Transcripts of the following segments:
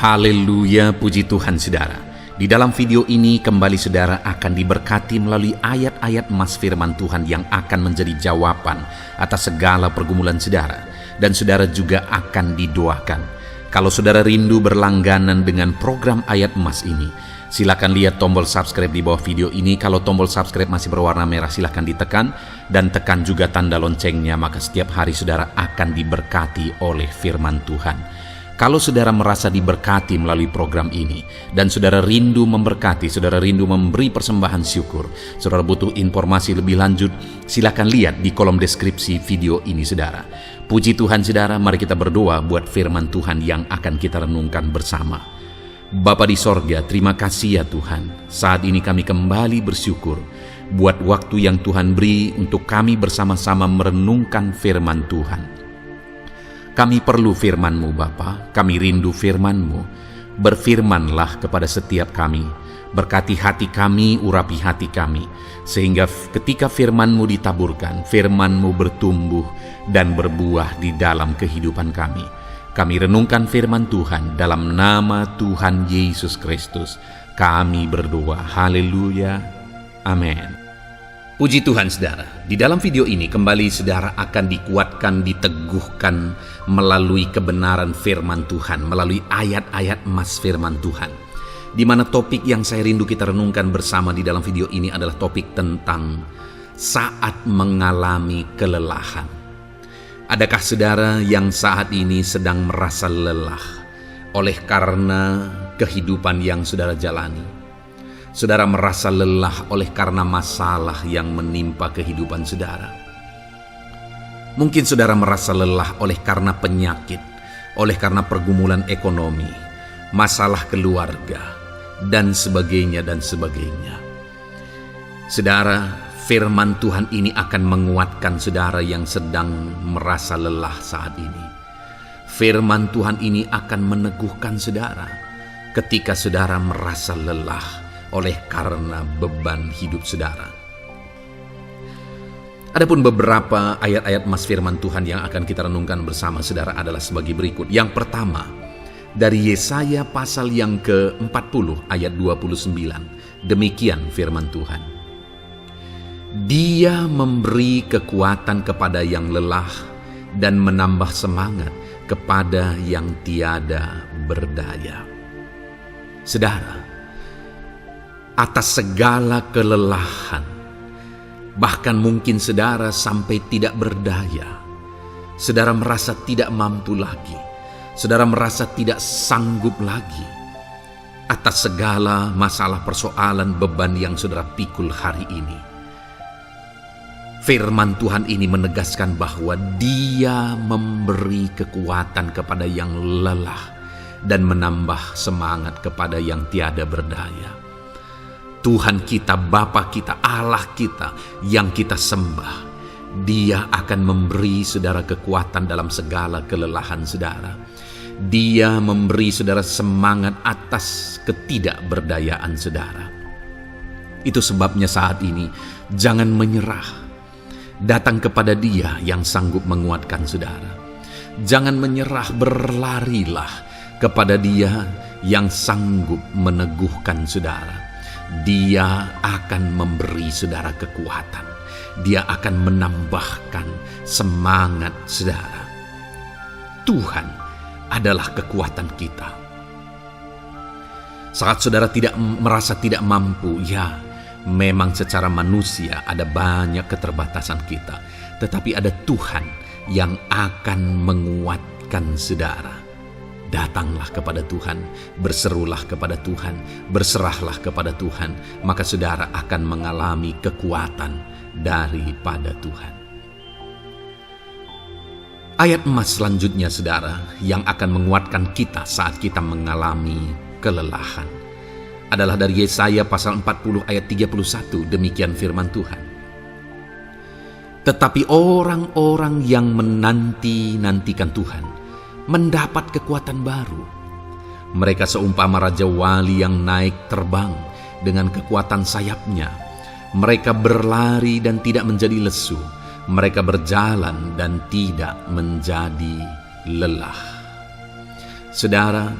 Haleluya, puji Tuhan saudara. Di dalam video ini kembali saudara akan diberkati melalui ayat-ayat emas firman Tuhan yang akan menjadi jawaban atas segala pergumulan saudara. Dan saudara juga akan didoakan. Kalau saudara rindu berlangganan dengan program ayat emas ini, silakan lihat tombol subscribe di bawah video ini. Kalau tombol subscribe masih berwarna merah, silakan ditekan. Dan tekan juga tanda loncengnya, maka setiap hari saudara akan diberkati oleh firman Tuhan. Kalau saudara merasa diberkati melalui program ini, dan saudara rindu memberkati, saudara rindu memberi persembahan syukur, saudara butuh informasi lebih lanjut, silakan lihat di kolom deskripsi video ini saudara. Puji Tuhan saudara, mari kita berdoa buat firman Tuhan yang akan kita renungkan bersama. Bapa di sorga, terima kasih ya Tuhan. Saat ini kami kembali bersyukur buat waktu yang Tuhan beri untuk kami bersama-sama merenungkan firman Tuhan. Kami perlu firman-Mu Bapa, kami rindu firman-Mu. Berfirmanlah kepada setiap kami, berkati hati kami, urapi hati kami, sehingga ketika firman-Mu ditaburkan, firman-Mu bertumbuh dan berbuah di dalam kehidupan kami. Kami renungkan firman Tuhan dalam nama Tuhan Yesus Kristus. Kami berdoa, haleluya, amin. Puji Tuhan saudara, di dalam video ini kembali saudara akan dikuatkan, diteguhkan melalui kebenaran firman Tuhan, melalui ayat-ayat emas firman Tuhan. Di mana topik yang saya rindu kita renungkan bersama di dalam video ini adalah topik tentang saat mengalami kelelahan. Adakah saudara yang saat ini sedang merasa lelah oleh karena kehidupan yang saudara jalani? Saudara merasa lelah oleh karena masalah yang menimpa kehidupan saudara. Mungkin saudara merasa lelah oleh karena penyakit, oleh karena pergumulan ekonomi, masalah keluarga, dan sebagainya dan sebagainya. Saudara, firman Tuhan ini akan menguatkan saudara yang sedang merasa lelah saat ini. Firman Tuhan ini akan meneguhkan saudara ketika saudara merasa lelah oleh karena beban hidup saudara. Adapun beberapa ayat-ayat emas firman Tuhan yang akan kita renungkan bersama saudara adalah sebagai berikut. Yang pertama, dari Yesaya pasal yang ke-40 ayat 29. Demikian firman Tuhan. Dia memberi kekuatan kepada yang lelah dan menambah semangat kepada yang tiada berdaya. Saudara, atas segala kelelahan, bahkan mungkin saudara sampai tidak berdaya, saudara merasa tidak mampu lagi, saudara merasa tidak sanggup lagi, atas segala masalah persoalan beban yang saudara pikul hari ini. Firman Tuhan ini menegaskan bahwa Dia memberi kekuatan kepada yang lelah dan menambah semangat kepada yang tiada berdaya. Tuhan kita, Bapa kita, Allah kita yang kita sembah, Dia akan memberi saudara kekuatan dalam segala kelelahan saudara. Dia memberi saudara semangat atas ketidakberdayaan saudara. Itu sebabnya saat ini jangan menyerah. Datang kepada Dia yang sanggup menguatkan saudara. Jangan menyerah, berlarilah kepada Dia yang sanggup meneguhkan saudara. Dia akan memberi saudara kekuatan. Dia akan menambahkan semangat saudara. Tuhan adalah kekuatan kita. Saat saudara merasa tidak mampu, ya memang secara manusia ada banyak keterbatasan kita. Tetapi ada Tuhan yang akan menguatkan saudara. Datanglah kepada Tuhan, berserulah kepada Tuhan, berserahlah kepada Tuhan, maka saudara akan mengalami kekuatan daripada Tuhan. Ayat emas selanjutnya saudara yang akan menguatkan kita saat kita mengalami kelelahan adalah dari Yesaya pasal 40 ayat 31. Demikian firman Tuhan. Tetapi orang-orang yang menanti-nantikan Tuhan mendapat kekuatan baru. Mereka seumpama Raja Wali yang naik terbang dengan kekuatan sayapnya. Mereka berlari dan tidak menjadi lesu. Mereka berjalan dan tidak menjadi lelah. Saudara,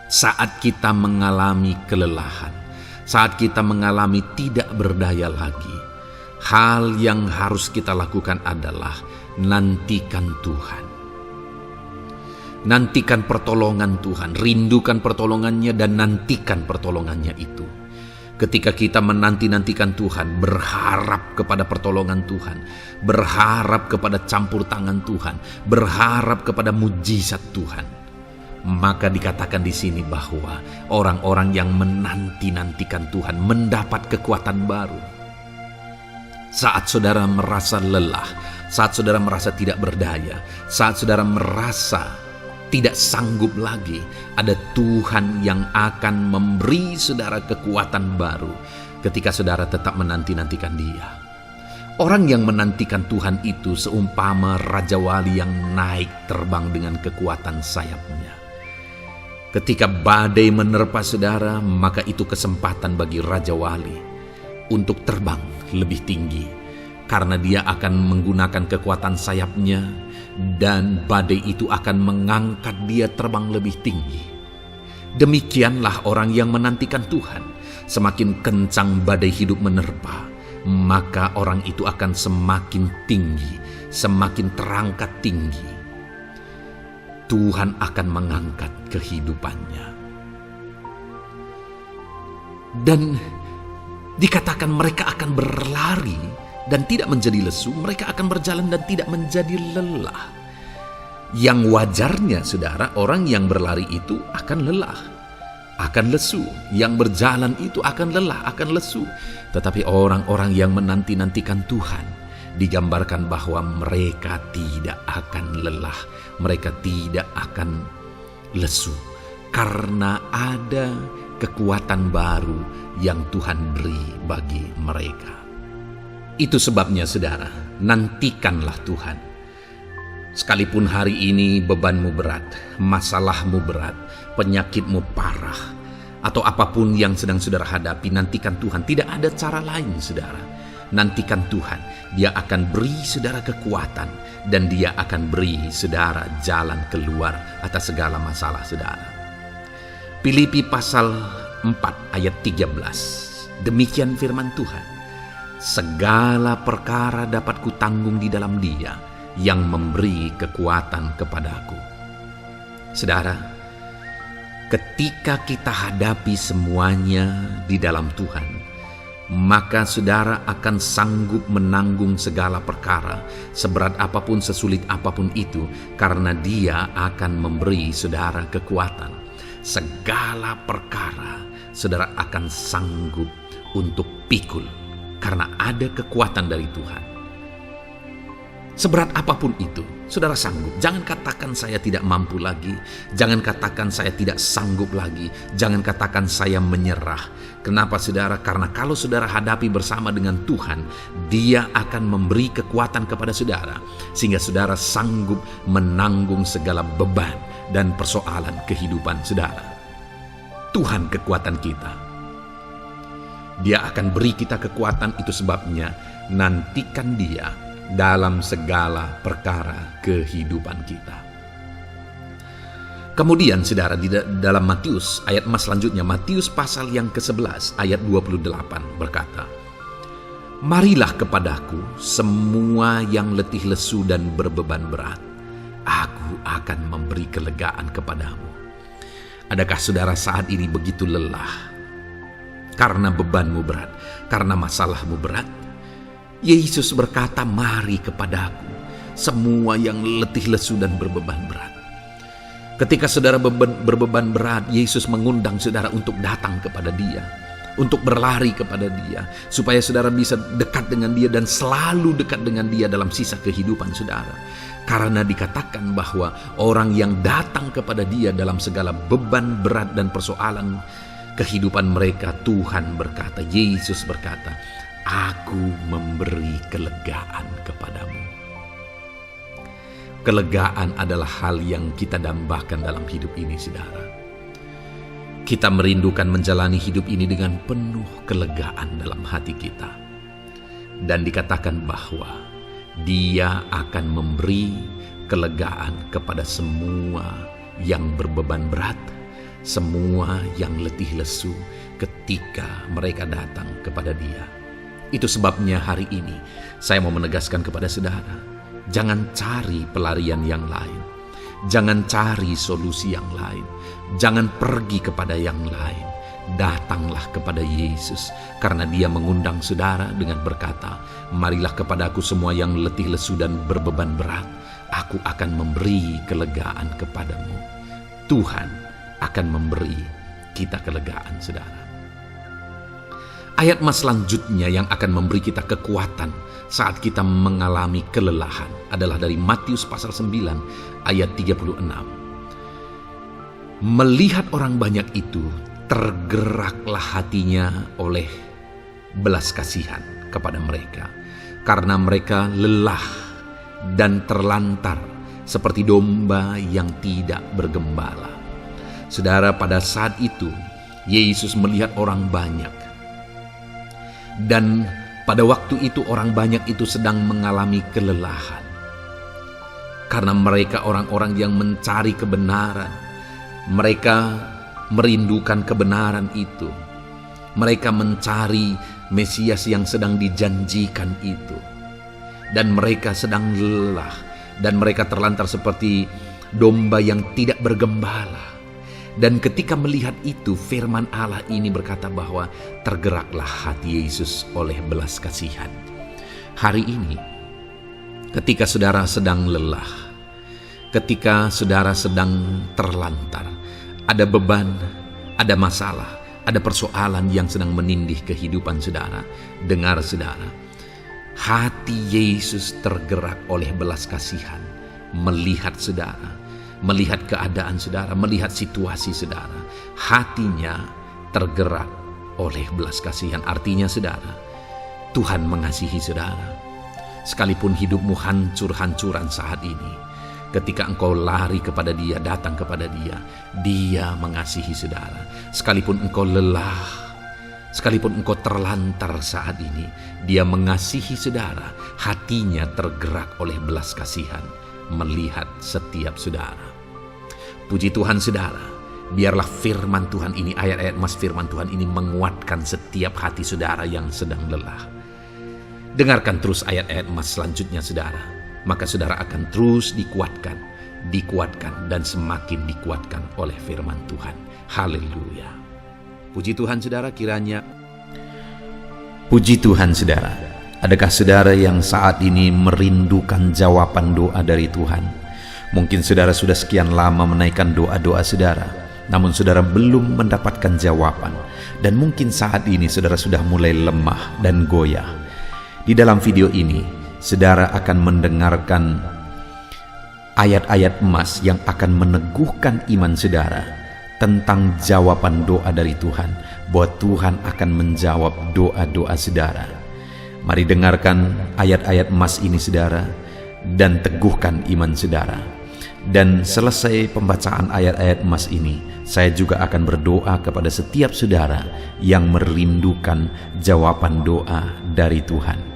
Saat kita mengalami kelelahan, saat kita mengalami tidak berdaya lagi, hal yang harus kita lakukan adalah nantikan Tuhan. Nantikan pertolongan Tuhan, rindukan pertolongannya dan nantikan pertolongannya itu. Ketika kita menanti-nantikan Tuhan, berharap kepada pertolongan Tuhan, berharap kepada campur tangan Tuhan, berharap kepada mujizat Tuhan, maka dikatakan di sini bahwa orang-orang yang menanti-nantikan Tuhan mendapat kekuatan baru. Saat saudara merasa lelah, saat saudara merasa tidak berdaya, saat saudara merasa tidak sanggup lagi, ada Tuhan yang akan memberi saudara kekuatan baru ketika saudara tetap menanti-nantikan Dia. Orang yang menantikan Tuhan itu seumpama Raja Wali yang naik terbang dengan kekuatan sayapnya. Ketika badai menerpa saudara, maka itu kesempatan bagi Raja Wali untuk terbang lebih tinggi, karena dia akan menggunakan kekuatan sayapnya dan badai itu akan mengangkat dia terbang lebih tinggi. Demikianlah orang yang menantikan Tuhan. Semakin kencang badai hidup menerpa, maka orang itu akan semakin tinggi, semakin terangkat tinggi. Tuhan akan mengangkat kehidupannya. Dan dikatakan mereka akan berlari dan tidak menjadi lesu, mereka akan berjalan dan tidak menjadi lelah. Yang wajarnya, saudara, orang yang berlari itu akan lelah, akan lesu. Yang berjalan itu akan lelah, akan lesu. Tetapi orang-orang yang menanti-nantikan Tuhan, digambarkan bahwa mereka tidak akan lelah, mereka tidak akan lesu, karena ada kekuatan baru yang Tuhan beri bagi mereka. Itu sebabnya, saudara, nantikanlah Tuhan. Sekalipun hari ini bebanmu berat, masalahmu berat, penyakitmu parah, atau apapun yang sedang saudara hadapi, nantikan Tuhan. Tidak ada cara lain, saudara. Nantikan Tuhan. Dia akan beri saudara kekuatan, dan Dia akan beri saudara jalan keluar atas segala masalah saudara. Filipi pasal 4 ayat 13. Demikian firman Tuhan. Segala perkara dapat kutanggung di dalam Dia yang memberi kekuatan kepadaku. Saudara, ketika kita hadapi semuanya di dalam Tuhan, maka saudara akan sanggup menanggung segala perkara, seberat apapun, sesulit apapun itu, karena Dia akan memberi saudara kekuatan. Segala perkara saudara akan sanggup untuk pikul, karena ada kekuatan dari Tuhan. Seberat apapun itu, saudara sanggup. Jangan katakan saya tidak mampu lagi. Jangan katakan saya tidak sanggup lagi. Jangan katakan saya menyerah. Kenapa, saudara? Karena kalau saudara hadapi bersama dengan Tuhan, Dia akan memberi kekuatan kepada saudara, sehingga saudara sanggup menanggung segala beban dan persoalan kehidupan saudara. Tuhan kekuatan kita. Dia akan beri kita kekuatan, itu sebabnya nantikan Dia dalam segala perkara kehidupan kita. Kemudian, saudara, di dalam Matius, ayat selanjutnya, Matius pasal yang ke-11 ayat 28 berkata, "Marilah kepadaku semua yang letih lesu dan berbeban berat, aku akan memberi kelegaan kepadamu." Adakah saudara saat ini begitu lelah karena bebanmu berat, karena masalahmu berat? Yesus berkata, "Mari kepadaku semua yang letih lesu dan berbeban berat." Ketika saudara berbeban berat, Yesus mengundang saudara untuk datang kepada Dia, untuk berlari kepada Dia, supaya saudara bisa dekat dengan Dia dan selalu dekat dengan Dia dalam sisa kehidupan saudara. Karena dikatakan bahwa orang yang datang kepada Dia dalam segala beban berat dan persoalan kehidupan mereka, Tuhan berkata, Yesus berkata, "Aku memberi kelegaan kepadamu." Kelegaan adalah hal yang kita dambakan dalam hidup ini, saudara. Kita merindukan menjalani hidup ini dengan penuh kelegaan dalam hati kita. Dan dikatakan bahwa Dia akan memberi kelegaan kepada semua yang berbeban berat, semua yang letih lesu ketika mereka datang kepada Dia. Itu sebabnya hari ini saya mau menegaskan kepada saudara, jangan cari pelarian yang lain, jangan cari solusi yang lain, jangan pergi kepada yang lain. Datanglah kepada Yesus, karena Dia mengundang saudara dengan berkata, marilah kepadaku semua yang letih lesu dan berbeban berat, aku akan memberi kelegaan kepadamu. Tuhan akan memberi kita kelegaan, saudara. Ayat mas selanjutnya yang akan memberi kita kekuatan saat kita mengalami kelelahan adalah dari Matius pasal 9 ayat 36. Melihat orang banyak itu, tergeraklah hatinya oleh belas kasihan kepada mereka, karena mereka lelah dan terlantar seperti domba yang tidak bergembala. Saudara, pada saat itu Yesus melihat orang banyak, dan pada waktu itu orang banyak itu sedang mengalami kelelahan, karena mereka orang-orang yang mencari kebenaran. Mereka merindukan kebenaran itu. Mereka mencari Mesias yang sedang dijanjikan itu. Dan mereka sedang lelah. Dan mereka terlantar seperti domba yang tidak bergembala. Dan ketika melihat itu, firman Allah ini berkata bahwa tergeraklah hati Yesus oleh belas kasihan. Hari ini, ketika saudara sedang lelah, ketika saudara sedang terlantar, ada beban, ada masalah, ada persoalan yang sedang menindih kehidupan saudara. Dengar saudara, hati Yesus tergerak oleh belas kasihan, melihat saudara, melihat keadaan saudara, melihat situasi saudara. Hatinya tergerak oleh belas kasihan. Artinya saudara, Tuhan mengasihi saudara. Sekalipun hidupmu hancur-hancuran saat ini, ketika engkau lari kepada Dia, datang kepada Dia, Dia mengasihi saudara. Sekalipun engkau lelah, sekalipun engkau terlantar saat ini, Dia mengasihi saudara. Hatinya tergerak oleh belas kasihan melihat setiap saudara. Puji Tuhan saudara, biarlah firman Tuhan ini, ayat-ayat mas firman Tuhan ini menguatkan setiap hati saudara yang sedang lelah. Dengarkan terus ayat-ayat mas selanjutnya saudara, maka saudara akan terus dikuatkan, dan semakin dikuatkan oleh firman Tuhan. Haleluya. Puji Tuhan saudara, kiranya. Puji Tuhan saudara, adakah saudara yang saat ini merindukan jawaban doa dari Tuhan? Mungkin saudara sudah sekian lama menaikkan doa-doa saudara, namun saudara belum mendapatkan jawaban. Dan mungkin saat ini saudara sudah mulai lemah dan goyah. Di dalam video ini, saudara akan mendengarkan ayat-ayat emas yang akan meneguhkan iman saudara tentang jawaban doa dari Tuhan, bahwa Tuhan akan menjawab doa-doa saudara. Mari dengarkan ayat-ayat emas ini saudara, dan teguhkan iman saudara. Dan selesai pembacaan ayat-ayat emas ini, saya juga akan berdoa kepada setiap saudara yang merindukan jawaban doa dari Tuhan.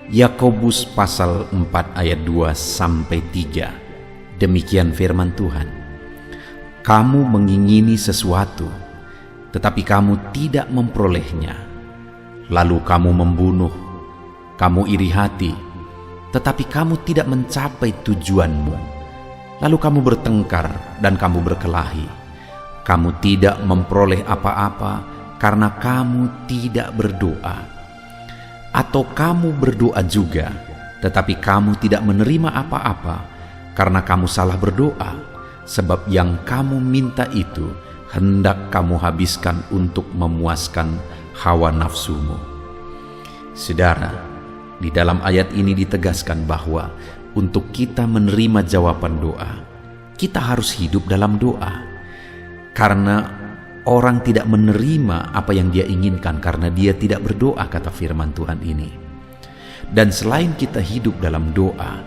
Yakobus pasal 4 ayat 2-3. Demikian firman Tuhan. Kamu mengingini sesuatu, tetapi kamu tidak memperolehnya. Lalu kamu membunuh, kamu iri hati, tetapi kamu tidak mencapai tujuanmu. Lalu kamu bertengkar dan kamu berkelahi. Kamu tidak memperoleh apa-apa karena kamu tidak berdoa. Atau kamu berdoa juga, tetapi kamu tidak menerima apa-apa karena kamu salah berdoa, sebab yang kamu minta itu hendak kamu habiskan untuk memuaskan hawa nafsumu. Saudara, di dalam ayat ini ditegaskan bahwa untuk kita menerima jawaban doa, kita harus hidup dalam doa. Karena orang tidak menerima apa yang dia inginkan karena dia tidak berdoa, kata firman Tuhan ini. Dan selain kita hidup dalam doa,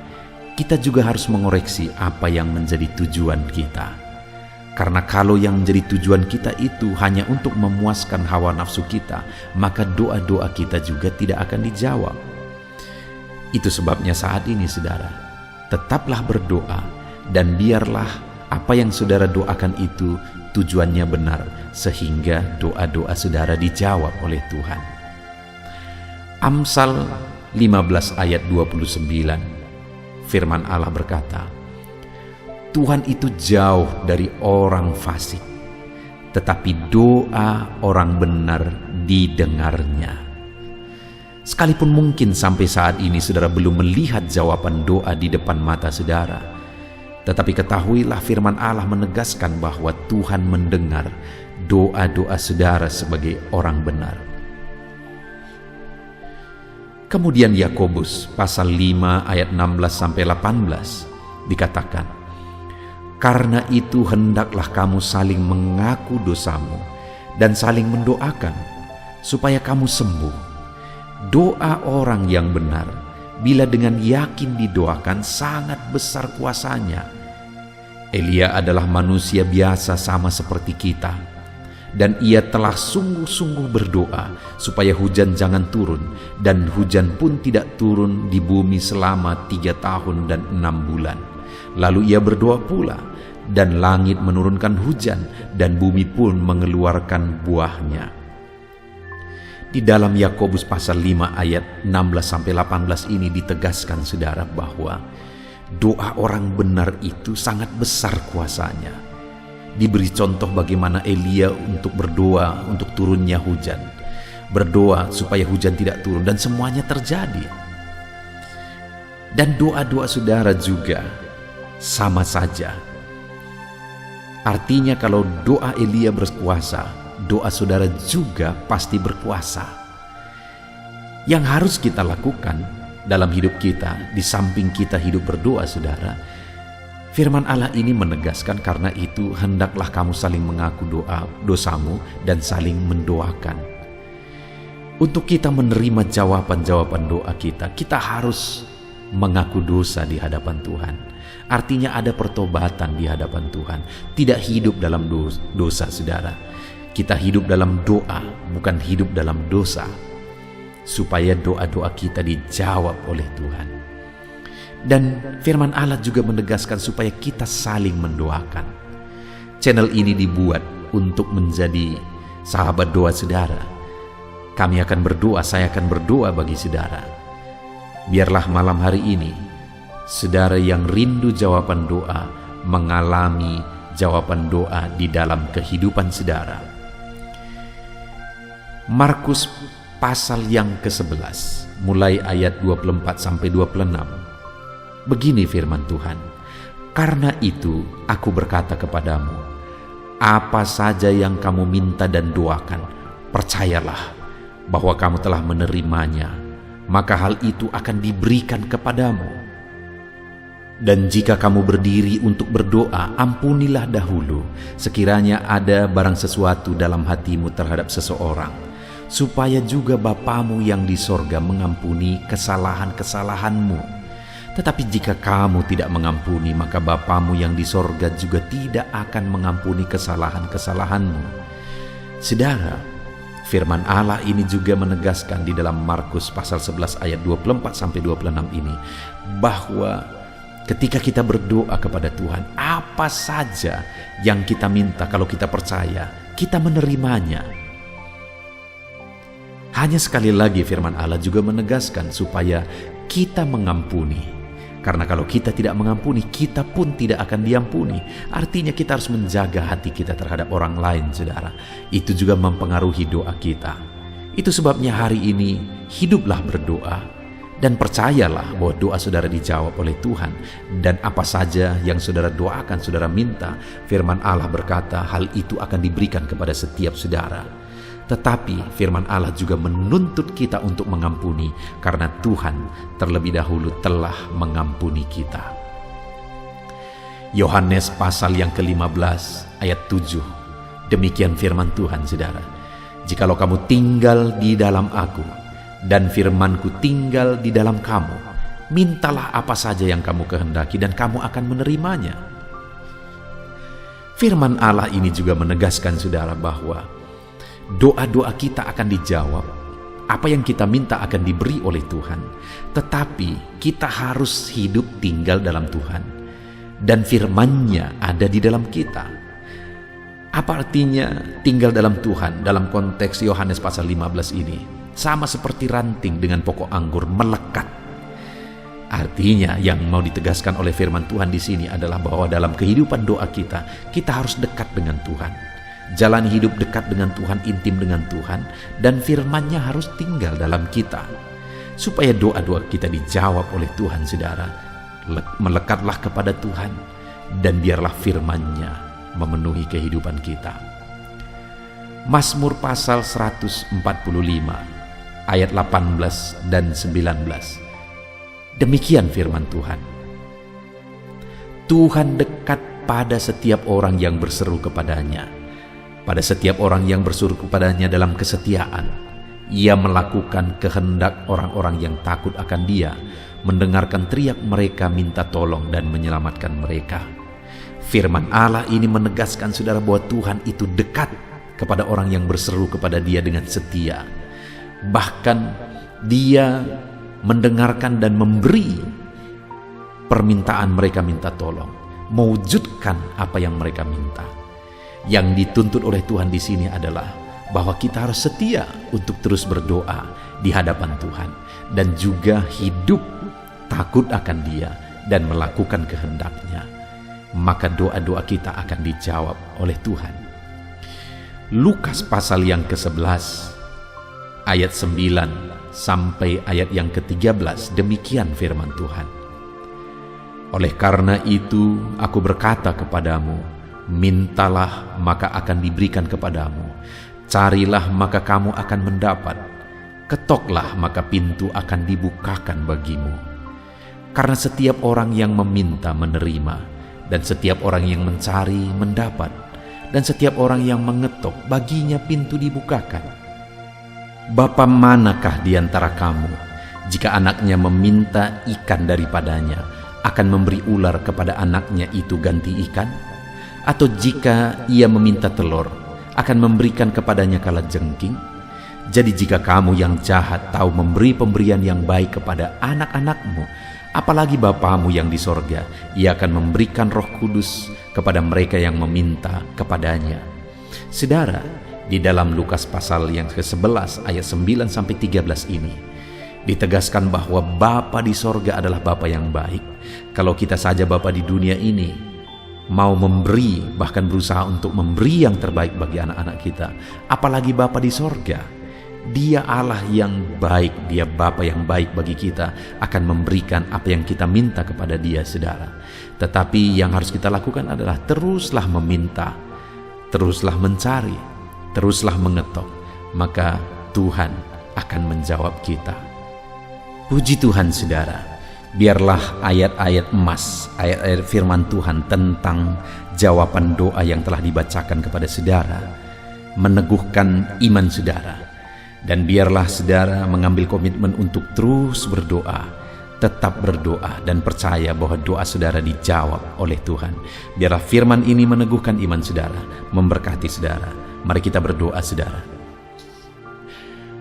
kita juga harus mengoreksi apa yang menjadi tujuan kita. Karena kalau yang menjadi tujuan kita itu hanya untuk memuaskan hawa nafsu kita, maka doa-doa kita juga tidak akan dijawab. Itu sebabnya saat ini saudara, tetaplah berdoa dan biarlah apa yang saudara doakan itu tujuannya benar, sehingga doa-doa saudara dijawab oleh Tuhan. Amsal 15 ayat 29, firman Allah berkata, Tuhan itu jauh dari orang fasik, tetapi doa orang benar didengarnya. Sekalipun mungkin sampai saat ini saudara belum melihat jawaban doa di depan mata saudara, tetapi ketahuilah firman Allah menegaskan bahwa Tuhan mendengar doa-doa saudara sebagai orang benar. Kemudian Yakobus pasal 5 ayat 16-18 dikatakan, karena itu hendaklah kamu saling mengaku dosamu dan saling mendoakan supaya kamu sembuh. Doa orang yang benar, bila dengan yakin didoakan, sangat besar kuasanya. Elia adalah manusia biasa sama seperti kita, dan ia telah sungguh-sungguh berdoa supaya hujan jangan turun, dan hujan pun tidak turun di bumi selama 3 tahun dan 6 bulan. Lalu ia berdoa pula, dan langit menurunkan hujan, dan bumi pun mengeluarkan buahnya. Di dalam Yakobus pasal 5 ayat 16-18 ini ditegaskan saudara bahwa doa orang benar itu sangat besar kuasanya. Diberi contoh bagaimana Elia untuk berdoa untuk turunnya hujan, berdoa supaya hujan tidak turun, dan semuanya terjadi. Dan doa-doa saudara juga sama saja. Artinya kalau doa Elia berkuasa, doa saudara juga pasti berkuasa. Yang harus kita lakukan dalam hidup kita, di samping kita hidup berdoa saudara, firman Allah ini menegaskan, karena itu hendaklah kamu saling mengaku dosamu dan saling mendoakan. Untuk kita menerima jawaban-jawaban doa kita, kita harus mengaku dosa di hadapan Tuhan. Artinya ada pertobatan di hadapan Tuhan, tidak hidup dalam dosa saudara. Kita hidup dalam doa, bukan hidup dalam dosa, supaya doa-doa kita dijawab oleh Tuhan. Dan firman Allah juga menegaskan supaya kita saling mendoakan. Channel ini dibuat untuk menjadi sahabat doa saudara. Kami akan berdoa, saya akan berdoa bagi saudara. Biarlah malam hari ini, saudara yang rindu jawaban doa, mengalami jawaban doa di dalam kehidupan saudara. Markus pasal yang ke-11 mulai ayat 24-26. Begini firman Tuhan, karena itu aku berkata kepadamu, apa saja yang kamu minta dan doakan, percayalah bahwa kamu telah menerimanya, maka hal itu akan diberikan kepadamu. Dan jika kamu berdiri untuk berdoa, ampunilah dahulu sekiranya ada barang sesuatu dalam hatimu terhadap seseorang, supaya juga Bapamu yang di sorga mengampuni kesalahan-kesalahanmu. Tetapi jika kamu tidak mengampuni, maka Bapamu yang di sorga juga tidak akan mengampuni kesalahan-kesalahanmu. Saudara, firman Allah ini juga menegaskan di dalam Markus pasal 11 ayat 24-26 ini, bahwa ketika kita berdoa kepada Tuhan, apa saja yang kita minta, kalau kita percaya, kita menerimanya. Hanya sekali lagi firman Allah juga menegaskan supaya kita mengampuni. Karena kalau kita tidak mengampuni, kita pun tidak akan diampuni. Artinya kita harus menjaga hati kita terhadap orang lain, saudara. Itu juga mempengaruhi doa kita. Itu sebabnya hari ini hiduplah berdoa dan percayalah bahwa doa saudara dijawab oleh Tuhan. Dan apa saja yang saudara doakan, saudara minta, firman Allah berkata hal itu akan diberikan kepada setiap saudara. Tetapi firman Allah juga menuntut kita untuk mengampuni, karena Tuhan terlebih dahulu telah mengampuni kita. Yohanes pasal yang ke-15 ayat 7. Demikian firman Tuhan, saudara. Jikalau kamu tinggal di dalam aku, dan firmanku tinggal di dalam kamu, mintalah apa saja yang kamu kehendaki dan kamu akan menerimanya. Firman Allah ini juga menegaskan saudara bahwa doa-doa kita akan dijawab, apa yang kita minta akan diberi oleh Tuhan. Tetapi kita harus hidup tinggal dalam Tuhan. dan firman-Nya ada di dalam kita. Apa artinya tinggal dalam Tuhan dalam konteks Yohanes pasal 15 ini? Sama seperti ranting dengan pokok anggur melekat. Artinya yang mau ditegaskan oleh firman Tuhan di sini adalah bahwa dalam kehidupan doa kita harus dekat dengan Tuhan. Jalani hidup dekat dengan Tuhan, intim dengan Tuhan, dan firman-Nya harus tinggal dalam kita. Supaya doa-doa kita dijawab oleh Tuhan, saudara, melekatlah kepada Tuhan, dan biarlah firman-Nya memenuhi kehidupan kita. Mazmur pasal 145 ayat 18 dan 19. Demikian firman Tuhan. Tuhan dekat pada setiap orang yang berseru kepadanya. Pada setiap orang yang berseru kepadanya dalam kesetiaan. Ia melakukan kehendak orang-orang yang takut akan Dia, mendengarkan teriak mereka minta tolong dan menyelamatkan mereka. Firman Allah ini menegaskan, saudara, bahwa Tuhan itu dekat kepada orang yang berseru kepada Dia dengan setia. Bahkan Dia mendengarkan dan memberi permintaan mereka minta tolong, mewujudkan apa yang mereka minta. Yang dituntut oleh Tuhan di sini adalah bahwa kita harus setia untuk terus berdoa di hadapan Tuhan dan juga hidup takut akan Dia dan melakukan kehendak-Nya. Maka doa-doa kita akan dijawab oleh Tuhan. Lukas pasal yang ke-11 ayat 9 sampai ayat yang ke-13, demikian firman Tuhan. Oleh karena itu aku berkata kepadamu, mintalah maka akan diberikan kepadamu, carilah maka kamu akan mendapat, ketoklah maka pintu akan dibukakan bagimu. Karena setiap orang yang meminta menerima, dan setiap orang yang mencari mendapat, dan setiap orang yang mengetok baginya pintu dibukakan. Bapa manakah di antara kamu, jika anaknya meminta ikan daripadanya, akan memberi ular kepada anaknya itu ganti ikan? Atau jika ia meminta telur, akan memberikan kepadanya kalajengking? Jadi jika kamu yang jahat tahu memberi pemberian yang baik kepada anak-anakmu, apalagi Bapamu yang di sorga, Ia akan memberikan Roh Kudus kepada mereka yang meminta kepadanya. Saudara, di dalam Lukas pasal yang ke-11 ayat 9 sampai 13 ini ditegaskan bahwa Bapa di sorga adalah Bapa yang baik. Kalau kita saja Bapa di dunia ini mau memberi, bahkan berusaha untuk memberi yang terbaik bagi anak-anak kita, apalagi Bapa di sorga. Dia Allah yang baik, Dia Bapa yang baik bagi kita, akan memberikan apa yang kita minta kepada Dia, saudara. Tetapi yang harus kita lakukan adalah teruslah meminta, teruslah mencari, teruslah mengetok, maka Tuhan akan menjawab kita. Puji Tuhan, saudara. Biarlah ayat-ayat emas, ayat-ayat firman Tuhan tentang jawaban doa yang telah dibacakan kepada saudara meneguhkan iman saudara. Dan biarlah saudara mengambil komitmen untuk terus berdoa, tetap berdoa dan percaya bahwa doa saudara dijawab oleh Tuhan. Biarlah firman ini meneguhkan iman saudara, memberkati saudara. Mari kita berdoa, saudara.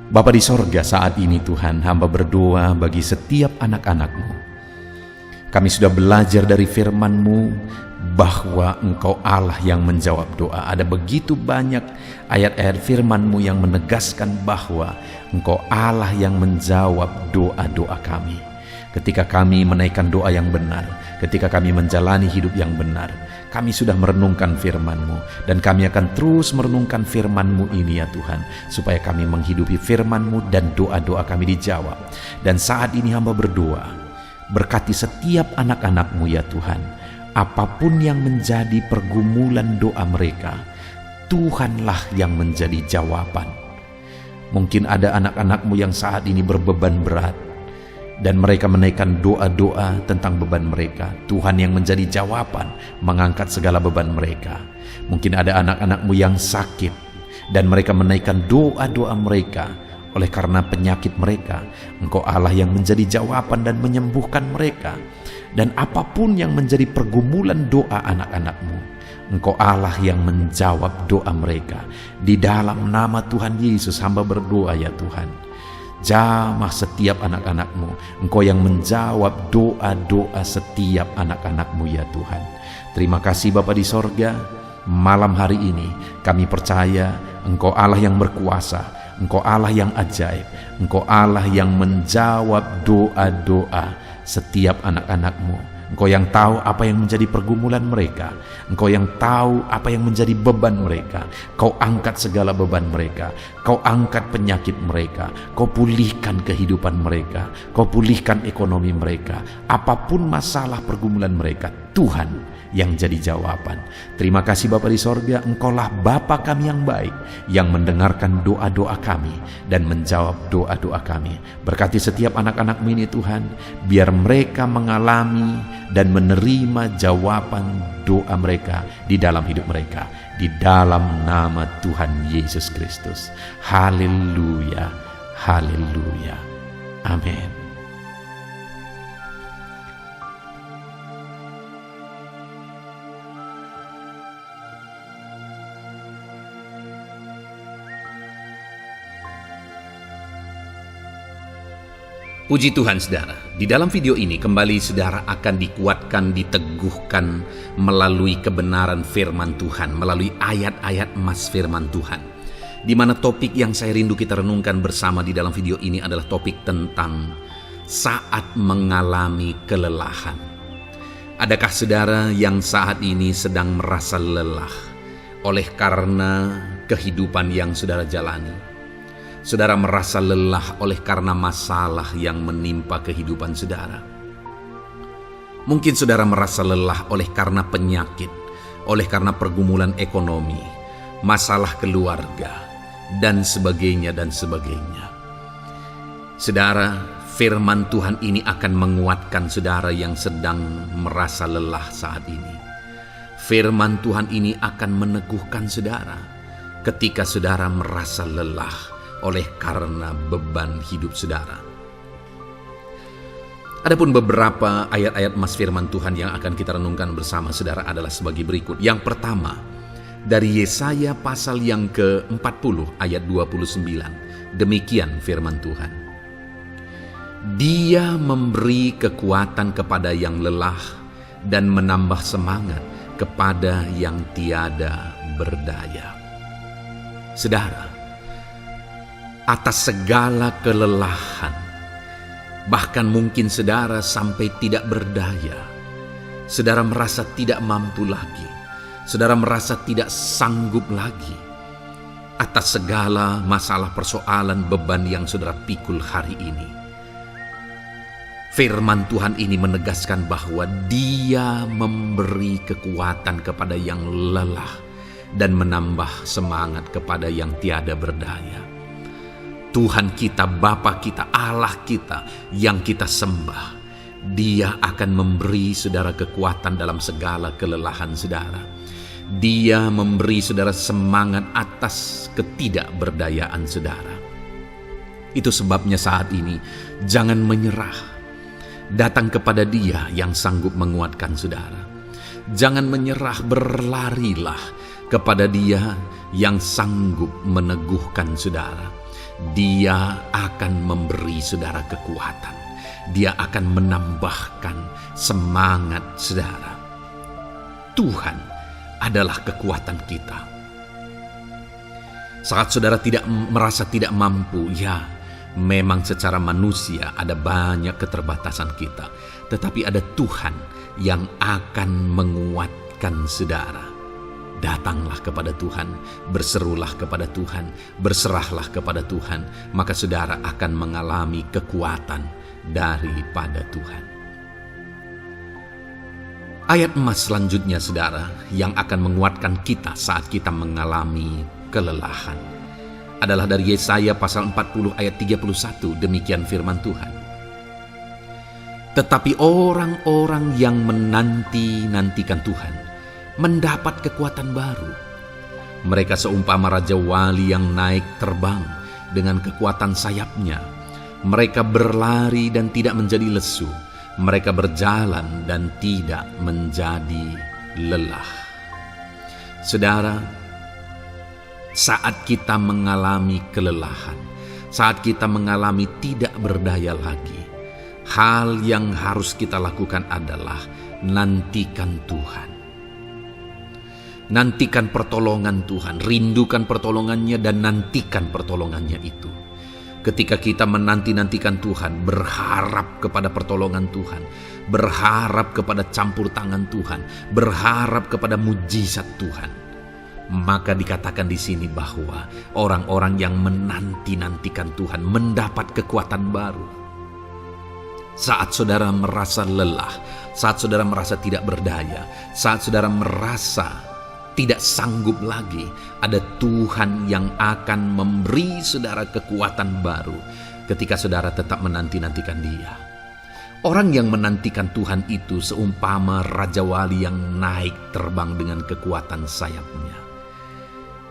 Bapa di sorga, saat ini Tuhan, hamba berdoa bagi setiap anak-anak-Mu. Kami sudah belajar dari firman-Mu bahwa Engkau Allah yang menjawab doa. Ada begitu banyak ayat-ayat firman-Mu yang menegaskan bahwa Engkau Allah yang menjawab doa-doa kami. Ketika kami menaikkan doa yang benar, ketika kami menjalani hidup yang benar, kami sudah merenungkan firman-Mu, dan kami akan terus merenungkan firman-Mu ini ya Tuhan, supaya kami menghidupi firman-Mu dan doa-doa kami dijawab. Dan saat ini hamba berdoa, berkati setiap anak-anak-Mu ya Tuhan, apapun yang menjadi pergumulan doa mereka, Tuhanlah yang menjadi jawaban. Mungkin ada anak-anak-Mu yang saat ini berbeban berat, dan mereka menaikkan doa-doa tentang beban mereka. Tuhan yang menjadi jawaban, mengangkat segala beban mereka. Mungkin ada anak-anak-Mu yang sakit, dan mereka menaikkan doa-doa mereka. Oleh karena penyakit mereka, Engkau Allah yang menjadi jawaban dan menyembuhkan mereka. Dan apapun yang menjadi pergumulan doa anak-anak-Mu, Engkau Allah yang menjawab doa mereka. Di dalam nama Tuhan Yesus hamba berdoa ya Tuhan. Jamah setiap anak-anak-Mu. Engkau yang menjawab doa-doa setiap anak-anak-Mu ya Tuhan. Terima kasih Bapa di sorga. Malam hari ini kami percaya Engkau Allah yang berkuasa, Engkau Allah yang ajaib, Engkau Allah yang menjawab doa-doa setiap anak-anak-Mu. Engkau yang tahu apa yang menjadi pergumulan mereka. Engkau yang tahu apa yang menjadi beban mereka. Kau angkat segala beban mereka. Kau angkat penyakit mereka. Kau pulihkan kehidupan mereka. Kau pulihkan ekonomi mereka. Apapun masalah pergumulan mereka, Tuhan yang jadi jawaban. Terima kasih Bapa di sorga, Engkaulah Bapa kami yang baik, yang mendengarkan doa-doa kami dan menjawab doa-doa kami. Berkati setiap anak-anak-Mu ini Tuhan, biar mereka mengalami dan menerima jawaban doa mereka di dalam hidup mereka, di dalam nama Tuhan Yesus Kristus. Haleluya, haleluya, amin. Puji Tuhan saudara, di dalam video ini kembali saudara akan dikuatkan, diteguhkan melalui kebenaran firman Tuhan, melalui ayat-ayat emas firman Tuhan. Di mana topik yang saya rindu kita renungkan bersama di dalam video ini adalah topik tentang saat mengalami kelelahan. Adakah saudara yang saat ini sedang merasa lelah oleh karena kehidupan yang saudara jalani? Saudara merasa lelah oleh karena masalah yang menimpa kehidupan saudara. Mungkin saudara merasa lelah oleh karena penyakit, oleh karena pergumulan ekonomi, masalah keluarga, dan sebagainya dan sebagainya. Saudara, firman Tuhan ini akan menguatkan saudara yang sedang merasa lelah saat ini. Firman Tuhan ini akan meneguhkan saudara ketika saudara merasa lelah oleh karena beban hidup saudara. Adapun beberapa ayat-ayat emas firman Tuhan yang akan kita renungkan bersama saudara adalah sebagai berikut. Yang pertama, dari Yesaya pasal yang ke-40 ayat 29. Demikian firman Tuhan. Dia memberi kekuatan kepada yang lelah dan menambah semangat kepada yang tiada berdaya. Saudara, atas segala kelelahan, bahkan mungkin saudara sampai tidak berdaya, saudara merasa tidak mampu lagi, saudara merasa tidak sanggup lagi, atas segala masalah persoalan beban yang saudara pikul hari ini. Firman Tuhan ini menegaskan bahwa Dia memberi kekuatan kepada yang lelah dan menambah semangat kepada yang tiada berdaya. Tuhan kita, Bapa kita, Allah kita yang kita sembah, Dia akan memberi saudara kekuatan dalam segala kelelahan saudara. Dia memberi saudara semangat atas ketidakberdayaan saudara. Itu sebabnya saat ini jangan menyerah. Datang kepada Dia yang sanggup menguatkan saudara. Jangan menyerah, berlarilah kepada Dia yang sanggup meneguhkan saudara. Dia akan memberi saudara kekuatan. Dia akan menambahkan semangat saudara. Tuhan adalah kekuatan kita. Saat saudara merasa tidak mampu, ya memang secara manusia ada banyak keterbatasan kita. Tetapi ada Tuhan yang akan menguatkan saudara. Datanglah kepada Tuhan, berserulah kepada Tuhan, berserahlah kepada Tuhan, maka saudara akan mengalami kekuatan daripada Tuhan. Ayat emas selanjutnya saudara yang akan menguatkan kita saat kita mengalami kelelahan adalah dari Yesaya pasal 40 ayat 31. Demikian firman Tuhan. Tetapi orang-orang yang menanti-nantikan Tuhan mendapat kekuatan baru. Mereka seumpama Raja Wali yang naik terbang dengan kekuatan sayapnya. Mereka berlari dan tidak menjadi lesu. Mereka berjalan dan tidak menjadi lelah. Saudara, saat kita mengalami kelelahan, saat kita mengalami tidak berdaya lagi, hal yang harus kita lakukan adalah nantikan Tuhan. Nantikan pertolongan Tuhan, rindukan pertolongannya dan nantikan pertolongannya itu. Ketika kita menanti-nantikan Tuhan, berharap kepada pertolongan Tuhan, berharap kepada campur tangan Tuhan, berharap kepada mujizat Tuhan, maka dikatakan di sini bahwa orang-orang yang menanti-nantikan Tuhan mendapat kekuatan baru. Saat saudara merasa lelah, saat saudara merasa tidak berdaya, saat saudara merasa tidak sanggup lagi, ada Tuhan yang akan memberi saudara kekuatan baru ketika saudara tetap menanti-nantikan Dia. Orang yang menantikan Tuhan itu seumpama Raja Wali yang naik terbang dengan kekuatan sayapnya.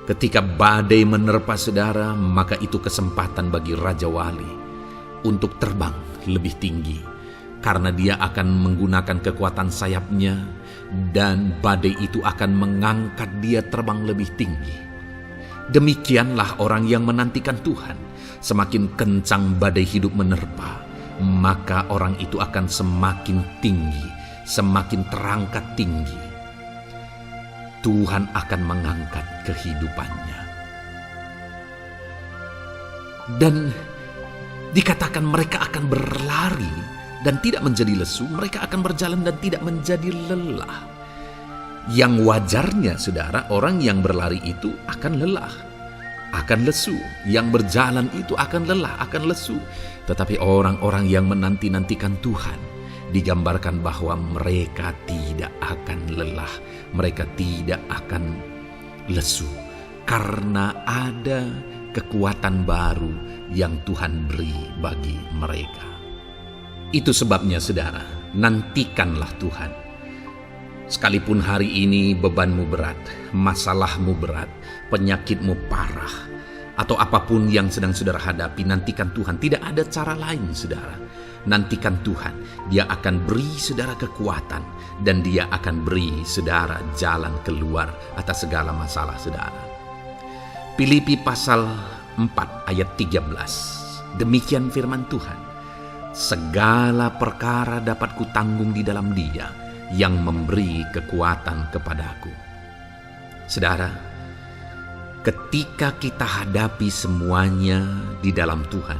Ketika badai menerpa saudara, maka itu kesempatan bagi Raja Wali untuk terbang lebih tinggi, karena dia akan menggunakan kekuatan sayapnya dan badai itu akan mengangkat dia terbang lebih tinggi. Demikianlah orang yang menantikan Tuhan. Semakin kencang badai hidup menerpa, maka orang itu akan semakin tinggi, semakin terangkat tinggi. Tuhan akan mengangkat kehidupannya. Dan dikatakan mereka akan berlari dan tidak menjadi lesu, mereka akan berjalan dan tidak menjadi lelah. Yang wajarnya, saudara, orang yang berlari itu akan lelah, akan lesu. Yang berjalan itu akan lelah, akan lesu. Tetapi orang-orang yang menanti-nantikan Tuhan, digambarkan bahwa mereka tidak akan lelah, mereka tidak akan lesu, karena ada kekuatan baru yang Tuhan beri bagi mereka. Itu sebabnya, saudara, nantikanlah Tuhan. Sekalipun hari ini bebanmu berat, masalahmu berat, penyakitmu parah, atau apapun yang sedang saudara hadapi, nantikan Tuhan. Tidak ada cara lain, saudara. Nantikan Tuhan. Dia akan beri saudara kekuatan, dan Dia akan beri saudara jalan keluar atas segala masalah saudara. Filipi pasal 4 ayat 13. Demikian firman Tuhan. Segala perkara dapat kutanggung di dalam Dia yang memberi kekuatan kepadaku. Saudara, ketika kita hadapi semuanya di dalam Tuhan,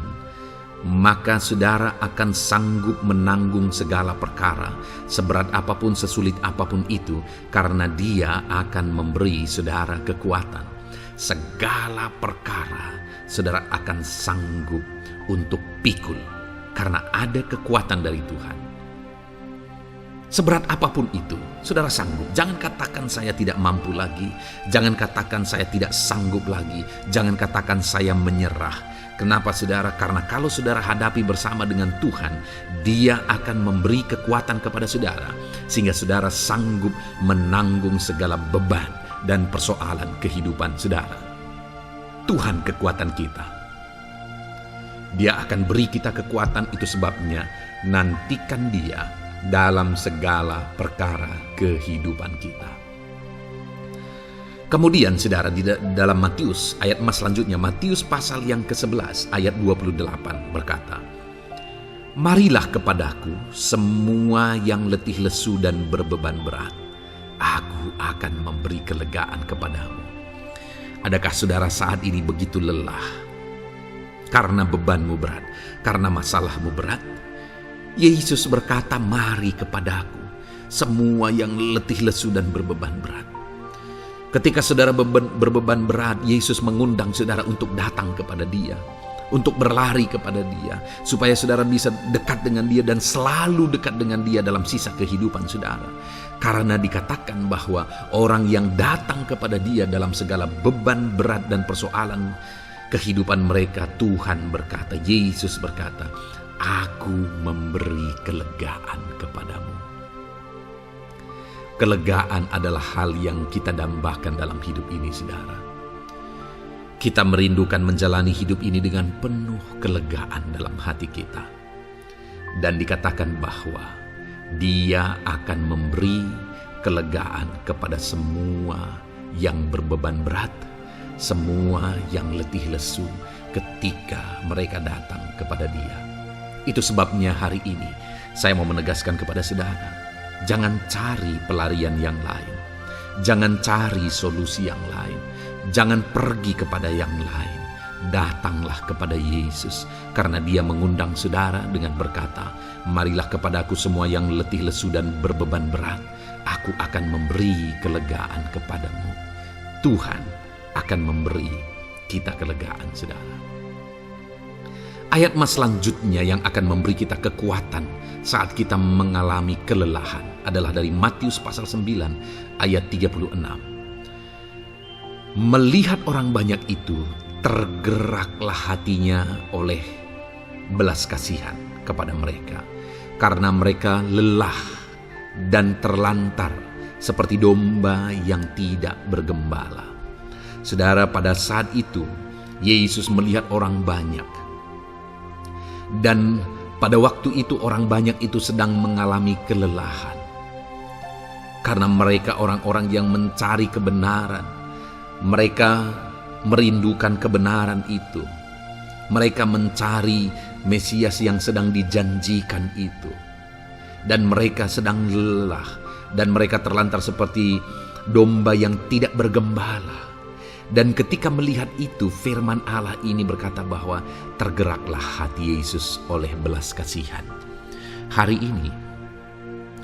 maka saudara akan sanggup menanggung segala perkara, seberat apapun, sesulit apapun itu, karena Dia akan memberi saudara kekuatan. Segala perkara saudara akan sanggup untuk pikul, karena ada kekuatan dari Tuhan. Seberat apapun itu, saudara sanggup. Jangan katakan saya tidak mampu lagi. Jangan katakan saya tidak sanggup lagi. Jangan katakan saya menyerah. Kenapa, saudara? Karena kalau saudara hadapi bersama dengan Tuhan, Dia akan memberi kekuatan kepada saudara, sehingga saudara sanggup menanggung segala beban dan persoalan kehidupan saudara. Tuhan kekuatan kita. Dia akan beri kita kekuatan, itu sebabnya nantikan Dia dalam segala perkara kehidupan kita. Kemudian saudara, di dalam Matius ayat selanjutnya, Matius pasal yang ke-11 ayat 28 berkata, "Marilah kepadaku semua yang letih lesu dan berbeban berat, aku akan memberi kelegaan kepadamu." Adakah saudara saat ini begitu lelah karena bebanmu berat, karena masalahmu berat? Yesus berkata, "Mari kepadaku semua yang letih lesu dan berbeban berat." Ketika saudara berbeban berat, Yesus mengundang saudara untuk datang kepada Dia, untuk berlari kepada Dia, supaya saudara bisa dekat dengan Dia dan selalu dekat dengan Dia dalam sisa kehidupan saudara. Karena dikatakan bahwa orang yang datang kepada Dia dalam segala beban berat dan persoalan kehidupan mereka, Tuhan berkata, Yesus berkata, "Aku memberi kelegaan kepadamu." Kelegaan adalah hal yang kita dambakan dalam hidup ini, saudara. Kita merindukan menjalani hidup ini dengan penuh kelegaan dalam hati kita. Dan dikatakan bahwa Dia akan memberi kelegaan kepada semua yang berbeban berat, semua yang letih lesu, ketika mereka datang kepada Dia. Itu sebabnya hari ini saya mau menegaskan kepada saudara, jangan cari pelarian yang lain, jangan cari solusi yang lain, jangan pergi kepada yang lain. Datanglah kepada Yesus, karena Dia mengundang saudara dengan berkata, marilah kepadaku semua yang letih lesu dan berbeban berat, aku akan memberi kelegaan kepadamu. Tuhan akan memberi kita kelegaan, saudara. Ayat mas selanjutnya yang akan memberi kita kekuatan saat kita mengalami kelelahan adalah dari Matius pasal 9 ayat 36. Melihat orang banyak itu, tergeraklah hatinya oleh belas kasihan kepada mereka, karena mereka lelah dan terlantar seperti domba yang tidak bergembala. Saudara, pada saat itu Yesus melihat orang banyak, dan pada waktu itu orang banyak itu sedang mengalami kelelahan, karena mereka orang-orang yang mencari kebenaran. Mereka merindukan kebenaran itu. Mereka mencari Mesias yang sedang dijanjikan itu, dan mereka sedang lelah, dan mereka terlantar seperti domba yang tidak bergembala. Dan ketika melihat itu, firman Allah ini berkata bahwa tergeraklah hati Yesus oleh belas kasihan. Hari ini,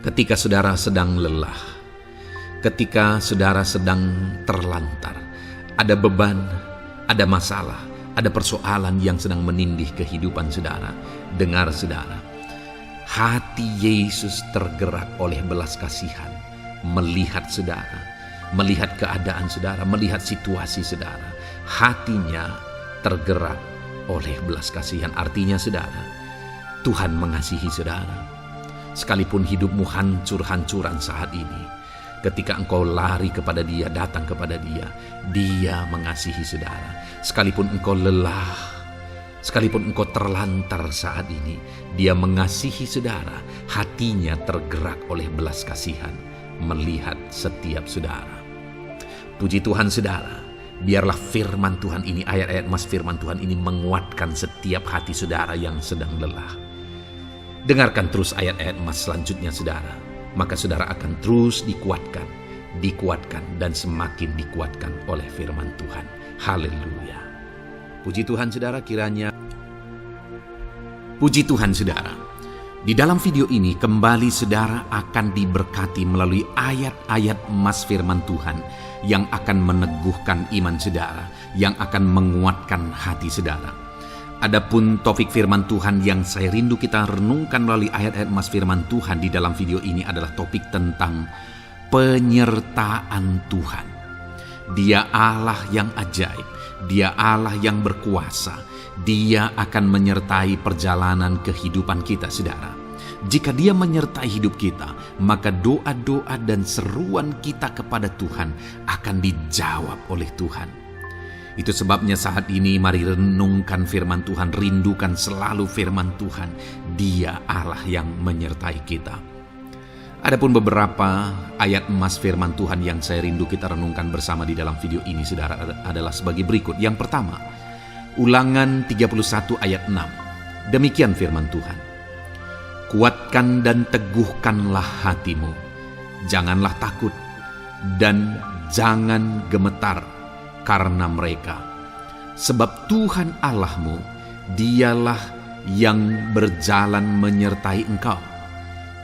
ketika saudara sedang lelah, ketika saudara sedang terlantar, ada beban, ada masalah, ada persoalan yang sedang menindih kehidupan saudara, dengar saudara, hati Yesus tergerak oleh belas kasihan, melihat saudara, melihat keadaan saudara, melihat situasi saudara. Hatinya tergerak oleh belas kasihan. Artinya saudara, Tuhan mengasihi saudara. Sekalipun hidupmu hancur-hancuran saat ini, ketika engkau lari kepada Dia, datang kepada Dia, Dia mengasihi saudara. Sekalipun engkau lelah, sekalipun engkau terlantar saat ini, Dia mengasihi saudara. Hatinya tergerak oleh belas kasihan melihat setiap saudara. Puji Tuhan saudara, biarlah firman Tuhan ini, ayat-ayat mas firman Tuhan ini menguatkan setiap hati saudara yang sedang lelah. Dengarkan terus ayat-ayat mas selanjutnya saudara, maka saudara akan terus dikuatkan, dan semakin dikuatkan oleh firman Tuhan. Haleluya. Puji Tuhan saudara, kiranya puji Tuhan saudara. Di dalam video ini kembali saudara akan diberkati melalui ayat-ayat emas firman Tuhan yang akan meneguhkan iman saudara, yang akan menguatkan hati saudara. Adapun topik firman Tuhan yang saya rindu kita renungkan melalui ayat-ayat emas firman Tuhan di dalam video ini adalah topik tentang penyertaan Tuhan. Dia Allah yang ajaib, Dia Allah yang berkuasa. Dia akan menyertai perjalanan kehidupan kita saudara. Jika Dia menyertai hidup kita, maka doa-doa dan seruan kita kepada Tuhan akan dijawab oleh Tuhan. Itu sebabnya saat ini mari renungkan firman Tuhan, rindukan selalu firman Tuhan. Dia Allah yang menyertai kita. Adapun beberapa ayat emas firman Tuhan yang saya rindu kita renungkan bersama di dalam video ini saudara adalah sebagai berikut. Yang pertama, Ulangan 31 ayat 6. Demikian firman Tuhan. Kuatkan dan teguhkanlah hatimu. Janganlah takut dan jangan gemetar karena mereka. Sebab Tuhan Allahmu, Dialah yang berjalan menyertai engkau.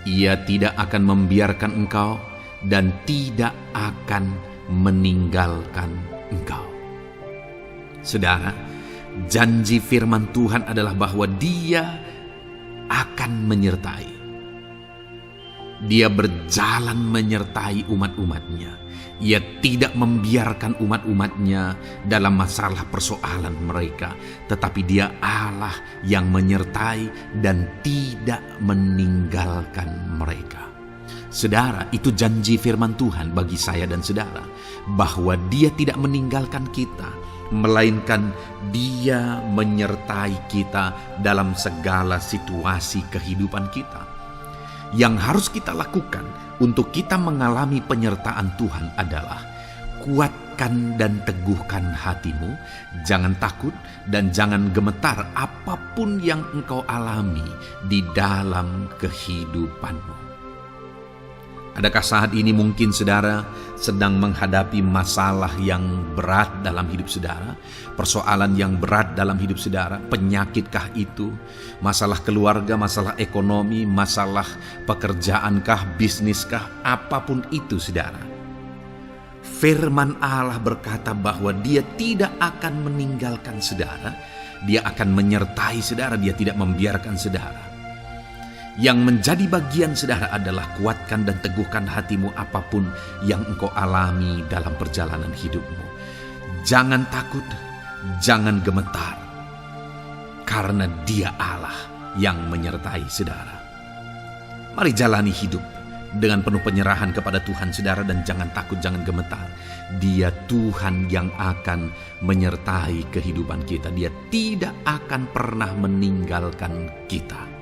Ia tidak akan membiarkan engkau dan tidak akan meninggalkan engkau. Saudara, janji firman Tuhan adalah bahwa Dia akan menyertai. Dia berjalan menyertai umat-umatnya. Ia tidak membiarkan umat-umatnya dalam masalah persoalan mereka, tetapi Dia Allah yang menyertai dan tidak meninggalkan mereka. Saudara, itu janji firman Tuhan bagi saya dan saudara, bahwa Dia tidak meninggalkan kita, melainkan Dia menyertai kita dalam segala situasi kehidupan kita. Yang harus kita lakukan untuk kita mengalami penyertaan Tuhan adalah kuatkan dan teguhkan hatimu, jangan takut dan jangan gemetar apapun yang engkau alami di dalam kehidupanmu. Adakah saat ini mungkin saudara sedang menghadapi masalah yang berat dalam hidup saudara? Persoalan yang berat dalam hidup saudara? Penyakitkah itu? Masalah keluarga, masalah ekonomi, masalah pekerjaankah, bisniskah? Apapun itu saudara. Firman Allah berkata bahwa Dia tidak akan meninggalkan saudara. Dia akan menyertai saudara, Dia tidak membiarkan saudara. Yang menjadi bagian saudara adalah kuatkan dan teguhkan hatimu apapun yang engkau alami dalam perjalanan hidupmu. Jangan takut, jangan gemetar, karena Dia Allah yang menyertai saudara. Mari jalani hidup dengan penuh penyerahan kepada Tuhan saudara, dan jangan takut, jangan gemetar. Dia Tuhan yang akan menyertai kehidupan kita. Dia tidak akan pernah meninggalkan kita.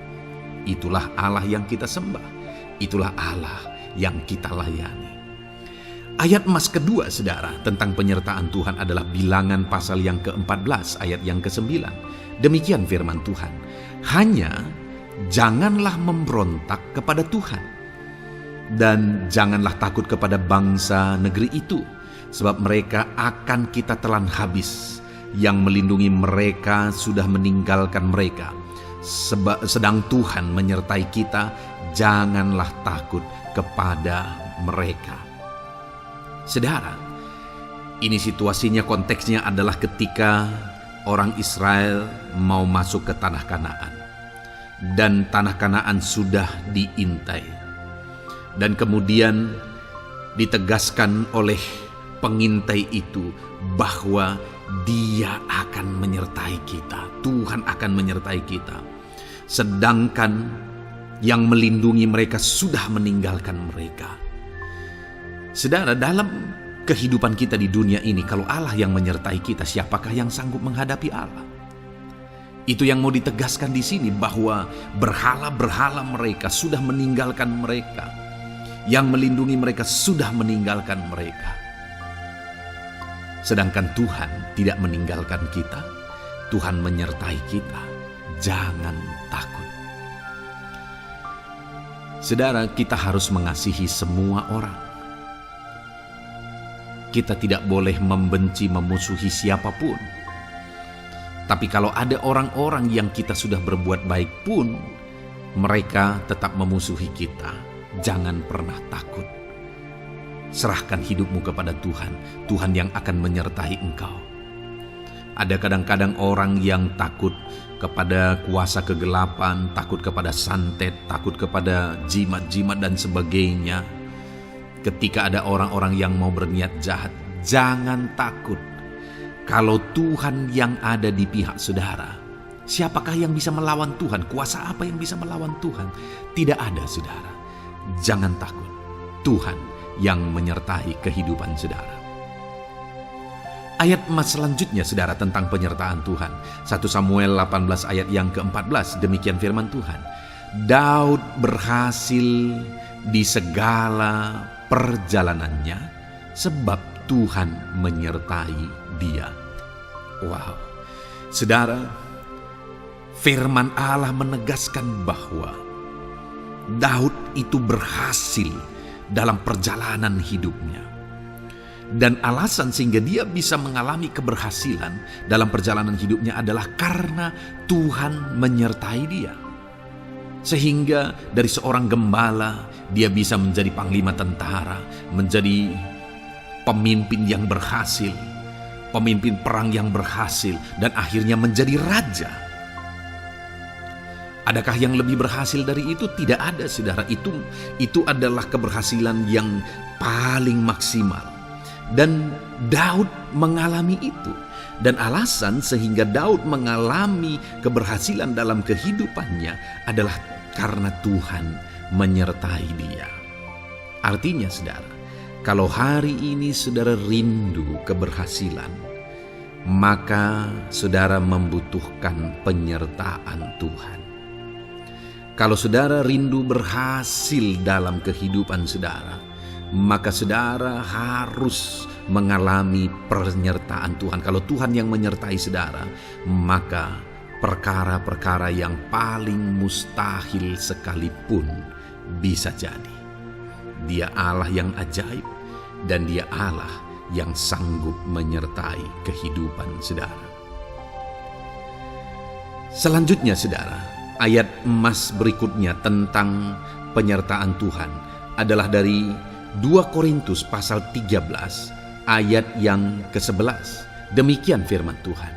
Itulah Allah yang kita sembah. Itulah Allah yang kita layani. Ayat emas kedua saudara tentang penyertaan Tuhan adalah Bilangan pasal yang ke-14 ayat yang ke-9. Demikian firman Tuhan. Hanya janganlah memberontak kepada Tuhan, dan janganlah takut kepada bangsa negeri itu, sebab mereka akan kita telan habis. Yang melindungi mereka sudah meninggalkan mereka. Sedang Tuhan menyertai kita, janganlah takut kepada mereka. Saudara, ini situasinya, konteksnya adalah ketika orang Israel mau masuk ke tanah Kanaan. Dan tanah Kanaan sudah diintai. Dan kemudian ditegaskan oleh pengintai itu bahwa Dia akan menyertai kita. Tuhan akan menyertai kita. Sedangkan yang melindungi mereka sudah meninggalkan mereka. Saudara, dalam kehidupan kita di dunia ini, kalau Allah yang menyertai kita, siapakah yang sanggup menghadapi Allah? Itu yang mau ditegaskan di sini, bahwa berhala-berhala mereka sudah meninggalkan mereka. Yang melindungi mereka sudah meninggalkan mereka. Sedangkan Tuhan tidak meninggalkan kita. Tuhan menyertai kita. Jangan takut. Saudara, kita harus mengasihi semua orang. Kita tidak boleh membenci, memusuhi siapapun. Tapi kalau ada orang-orang yang kita sudah berbuat baik pun, mereka tetap memusuhi kita. Jangan pernah takut. Serahkan hidupmu kepada Tuhan. Tuhan yang akan menyertai engkau. Ada kadang-kadang orang yang takut kepada kuasa kegelapan, takut kepada santet, takut kepada jimat-jimat dan sebagainya. Ketika ada orang-orang yang mau berniat jahat, jangan takut. Kalau Tuhan yang ada di pihak saudara, siapakah yang bisa melawan Tuhan? Kuasa apa yang bisa melawan Tuhan? Tidak ada, saudara. Jangan takut. Tuhan yang menyertai kehidupan saudara. Ayat emas selanjutnya saudara tentang penyertaan Tuhan. 1 Samuel 18 ayat yang ke-14. Demikian firman Tuhan. Daud berhasil di segala perjalanannya sebab Tuhan menyertai dia. Wow. Saudara, firman Allah menegaskan bahwa Daud itu berhasil dalam perjalanan hidupnya. Dan alasan sehingga dia bisa mengalami keberhasilan dalam perjalanan hidupnya adalah karena Tuhan menyertai dia. Sehingga dari seorang gembala, dia bisa menjadi panglima tentara, menjadi pemimpin yang berhasil, pemimpin perang yang berhasil, dan akhirnya menjadi raja. Adakah yang lebih berhasil dari itu? Tidak ada, saudara. Itu adalah keberhasilan yang paling maksimal. Dan Daud mengalami itu. Dan alasan sehingga Daud mengalami keberhasilan dalam kehidupannya adalah karena Tuhan menyertai dia. Artinya, saudara, kalau hari ini saudara rindu keberhasilan, maka saudara membutuhkan penyertaan Tuhan. Kalau saudara rindu berhasil dalam kehidupan saudara, maka saudara harus mengalami penyertaan Tuhan. Kalau Tuhan yang menyertai saudara, maka perkara-perkara yang paling mustahil sekalipun bisa jadi. Dia Allah yang ajaib dan Dia Allah yang sanggup menyertai kehidupan saudara. Selanjutnya saudara, ayat emas berikutnya tentang penyertaan Tuhan adalah dari 2 Korintus pasal 13 ayat yang ke-11. Demikian firman Tuhan.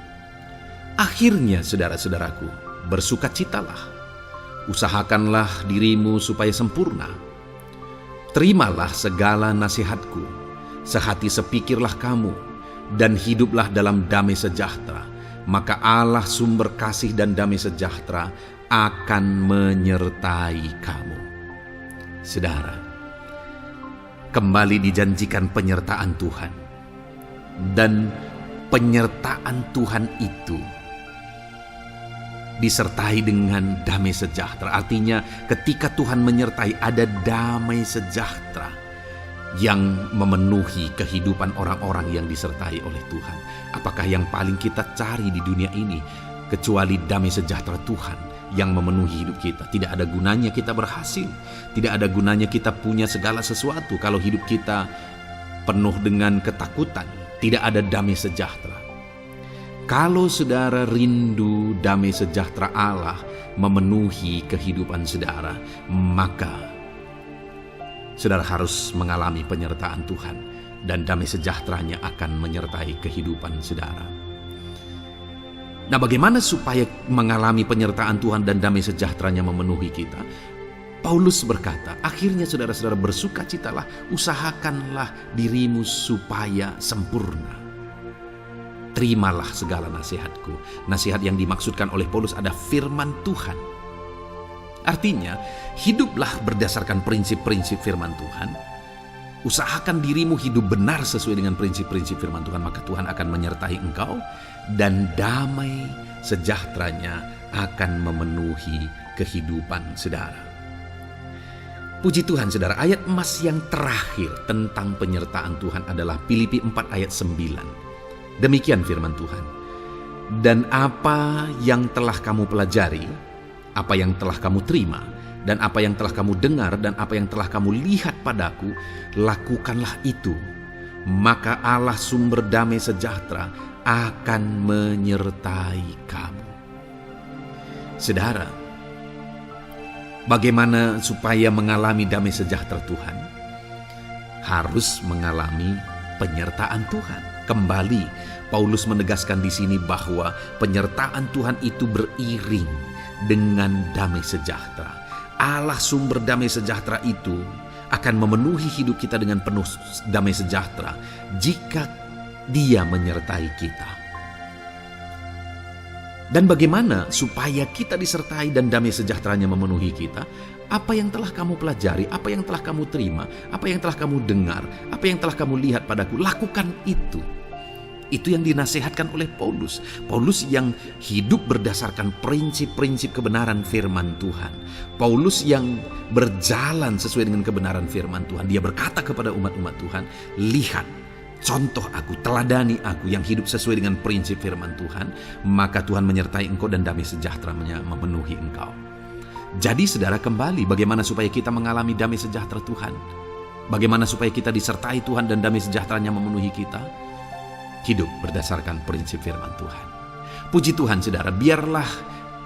Akhirnya saudara-saudaraku, bersukacitalah. Usahakanlah dirimu supaya sempurna. Terimalah segala nasihatku. Sehati sepikirlah kamu dan hiduplah dalam damai sejahtera. Maka Allah sumber kasih dan damai sejahtera akan menyertai kamu. Saudara, kembali dijanjikan penyertaan Tuhan. Dan penyertaan Tuhan itu disertai dengan damai sejahtera. Artinya ketika Tuhan menyertai, ada damai sejahtera yang memenuhi kehidupan orang-orang yang disertai oleh Tuhan. Apakah yang paling kita cari di dunia ini kecuali damai sejahtera Tuhan yang memenuhi hidup kita? Tidak ada gunanya kita berhasil, tidak ada gunanya kita punya segala sesuatu kalau hidup kita penuh dengan ketakutan, tidak ada damai sejahtera. Kalau saudara rindu damai sejahtera Allah memenuhi kehidupan saudara, maka saudara harus mengalami penyertaan Tuhan dan damai sejahteranya akan menyertai kehidupan saudara. Nah, bagaimana supaya mengalami penyertaan Tuhan dan damai sejahteranya memenuhi kita? Paulus berkata, akhirnya saudara-saudara bersukacitalah, usahakanlah dirimu supaya sempurna. Terimalah segala nasihatku. Nasihat yang dimaksudkan oleh Paulus ada firman Tuhan. Artinya, hiduplah berdasarkan prinsip-prinsip firman Tuhan. Usahakan dirimu hidup benar sesuai dengan prinsip-prinsip firman Tuhan, maka Tuhan akan menyertai engkau dan damai sejahteranya akan memenuhi kehidupan saudara. Puji Tuhan saudara, ayat emas yang terakhir tentang penyertaan Tuhan adalah Filipi 4 ayat 9. Demikian firman Tuhan. Dan apa yang telah kamu pelajari, apa yang telah kamu terima, dan apa yang telah kamu dengar, dan apa yang telah kamu lihat padaku, lakukanlah itu. Maka Allah sumber damai sejahtera akan menyertai kamu. Saudara, bagaimana supaya mengalami damai sejahtera Tuhan? Harus mengalami penyertaan Tuhan. Kembali, Paulus menegaskan di sini bahwa penyertaan Tuhan itu beriring dengan damai sejahtera. Allah sumber damai sejahtera itu akan memenuhi hidup kita dengan penuh damai sejahtera jika Dia menyertai kita. Dan bagaimana supaya kita disertai dan damai sejahteranya memenuhi kita? Apa yang telah kamu pelajari, apa yang telah kamu terima, apa yang telah kamu dengar, apa yang telah kamu lihat padaku, lakukan itu. Itu yang dinasihatkan oleh Paulus. Paulus yang hidup berdasarkan prinsip-prinsip kebenaran firman Tuhan. Paulus yang berjalan sesuai dengan kebenaran firman Tuhan. Dia berkata kepada umat-umat Tuhan, lihat, contoh aku, teladani aku yang hidup sesuai dengan prinsip firman Tuhan, maka Tuhan menyertai engkau dan damai sejahteranya memenuhi engkau. Jadi saudara, kembali bagaimana supaya kita mengalami damai sejahtera Tuhan? Bagaimana supaya kita disertai Tuhan dan damai sejahteranya memenuhi kita? Hidup berdasarkan prinsip firman Tuhan. Puji Tuhan saudara, biarlah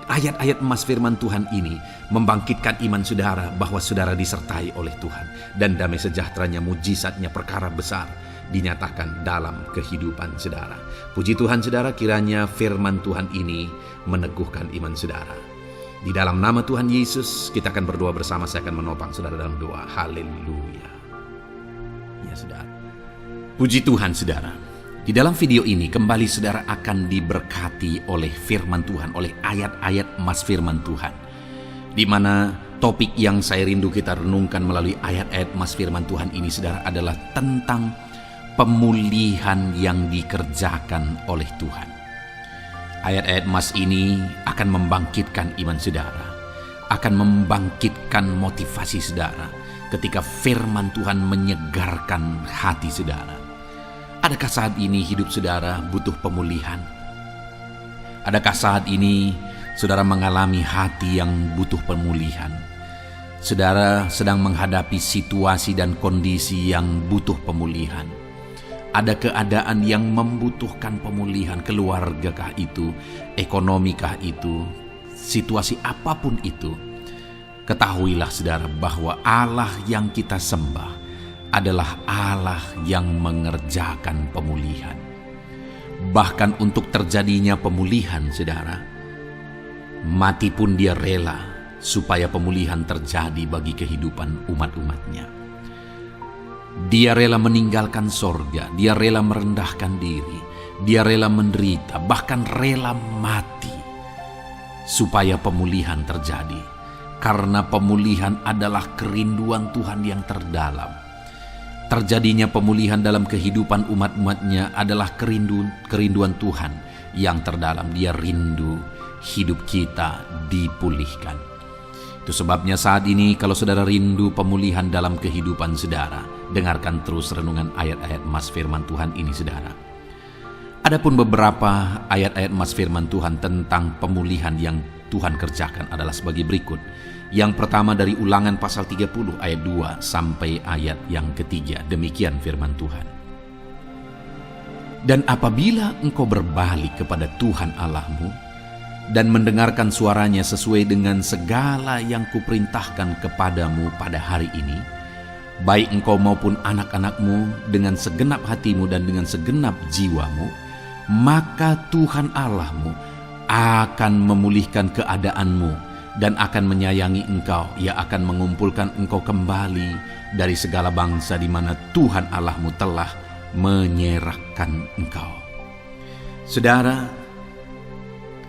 ayat-ayat emas firman Tuhan ini membangkitkan iman saudara bahwa saudara disertai oleh Tuhan. Dan damai sejahteranya, mujizatnya, perkara besar dinyatakan dalam kehidupan saudara. Puji Tuhan saudara, kiranya firman Tuhan ini meneguhkan iman saudara. Di dalam nama Tuhan Yesus kita akan berdoa bersama. Saya akan menopang saudara dalam doa. Haleluya. Ya saudara. Puji Tuhan saudara. Di dalam video ini kembali saudara akan diberkati oleh firman Tuhan, oleh ayat-ayat emas firman Tuhan. Di mana topik yang saya rindu kita renungkan melalui ayat-ayat emas firman Tuhan ini saudara adalah tentang pemulihan yang dikerjakan oleh Tuhan. Ayat-ayat emas ini akan membangkitkan iman saudara, akan membangkitkan motivasi saudara ketika firman Tuhan menyegarkan hati saudara. Adakah saat ini hidup saudara butuh pemulihan? Adakah saat ini saudara mengalami hati yang butuh pemulihan? Saudara sedang menghadapi situasi dan kondisi yang butuh pemulihan. Ada keadaan yang membutuhkan pemulihan, keluargakah itu, ekonomikah itu, situasi apapun itu. Ketahuilah saudara bahwa Allah yang kita sembah adalah Allah yang mengerjakan pemulihan. Bahkan untuk terjadinya pemulihan saudara, mati pun dia rela supaya pemulihan terjadi bagi kehidupan umat-umatnya. Dia rela meninggalkan sorga, dia rela merendahkan diri, dia rela menderita, bahkan rela mati supaya pemulihan terjadi. Karena pemulihan adalah kerinduan Tuhan yang terdalam. Terjadinya pemulihan dalam kehidupan umat-umatnya adalah kerinduan Tuhan yang terdalam. Dia rindu hidup kita dipulihkan. Itu sebabnya saat ini kalau saudara rindu pemulihan dalam kehidupan saudara, dengarkan terus renungan ayat-ayat emas firman Tuhan ini saudara. Adapun beberapa ayat-ayat emas firman Tuhan tentang pemulihan yang Tuhan kerjakan adalah sebagai berikut. Yang pertama dari Ulangan pasal 30 ayat 2 sampai ayat yang ketiga. Demikian firman Tuhan. Dan apabila engkau berbalik kepada Tuhan Allahmu dan mendengarkan suaranya sesuai dengan segala yang kuperintahkan kepadamu pada hari ini, baik engkau maupun anak-anakmu dengan segenap hatimu dan dengan segenap jiwamu, maka Tuhan Allahmu akan memulihkan keadaanmu dan akan menyayangi engkau. Ia akan mengumpulkan engkau kembali dari segala bangsa di mana Tuhan Allahmu telah menyerahkan engkau. Saudara,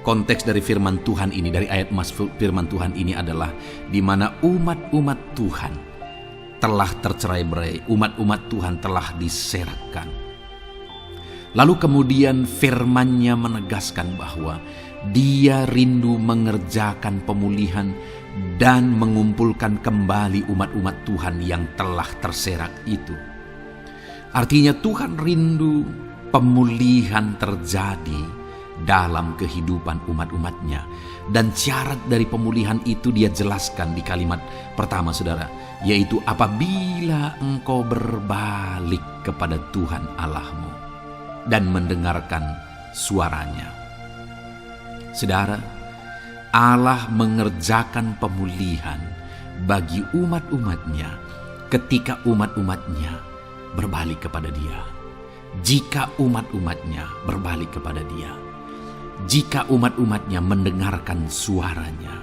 konteks dari firman Tuhan ini, dari ayat emas firman Tuhan ini adalah di mana umat-umat Tuhan telah tercerai-berai, umat-umat Tuhan telah diserahkan. Lalu kemudian firman-Nya menegaskan bahwa Dia rindu mengerjakan pemulihan dan mengumpulkan kembali umat-umat Tuhan yang telah terserak itu. Artinya Tuhan rindu pemulihan terjadi dalam kehidupan umat-umatnya. Dan syarat dari pemulihan itu Dia jelaskan di kalimat pertama saudara, yaitu apabila engkau berbalik kepada Tuhan Allahmu dan mendengarkan suaranya. Saudara, Allah mengerjakan pemulihan bagi umat-umatnya ketika umat-umatnya berbalik kepada Dia. Jika umat-umatnya berbalik kepada Dia, jika umat-umatnya mendengarkan suaranya.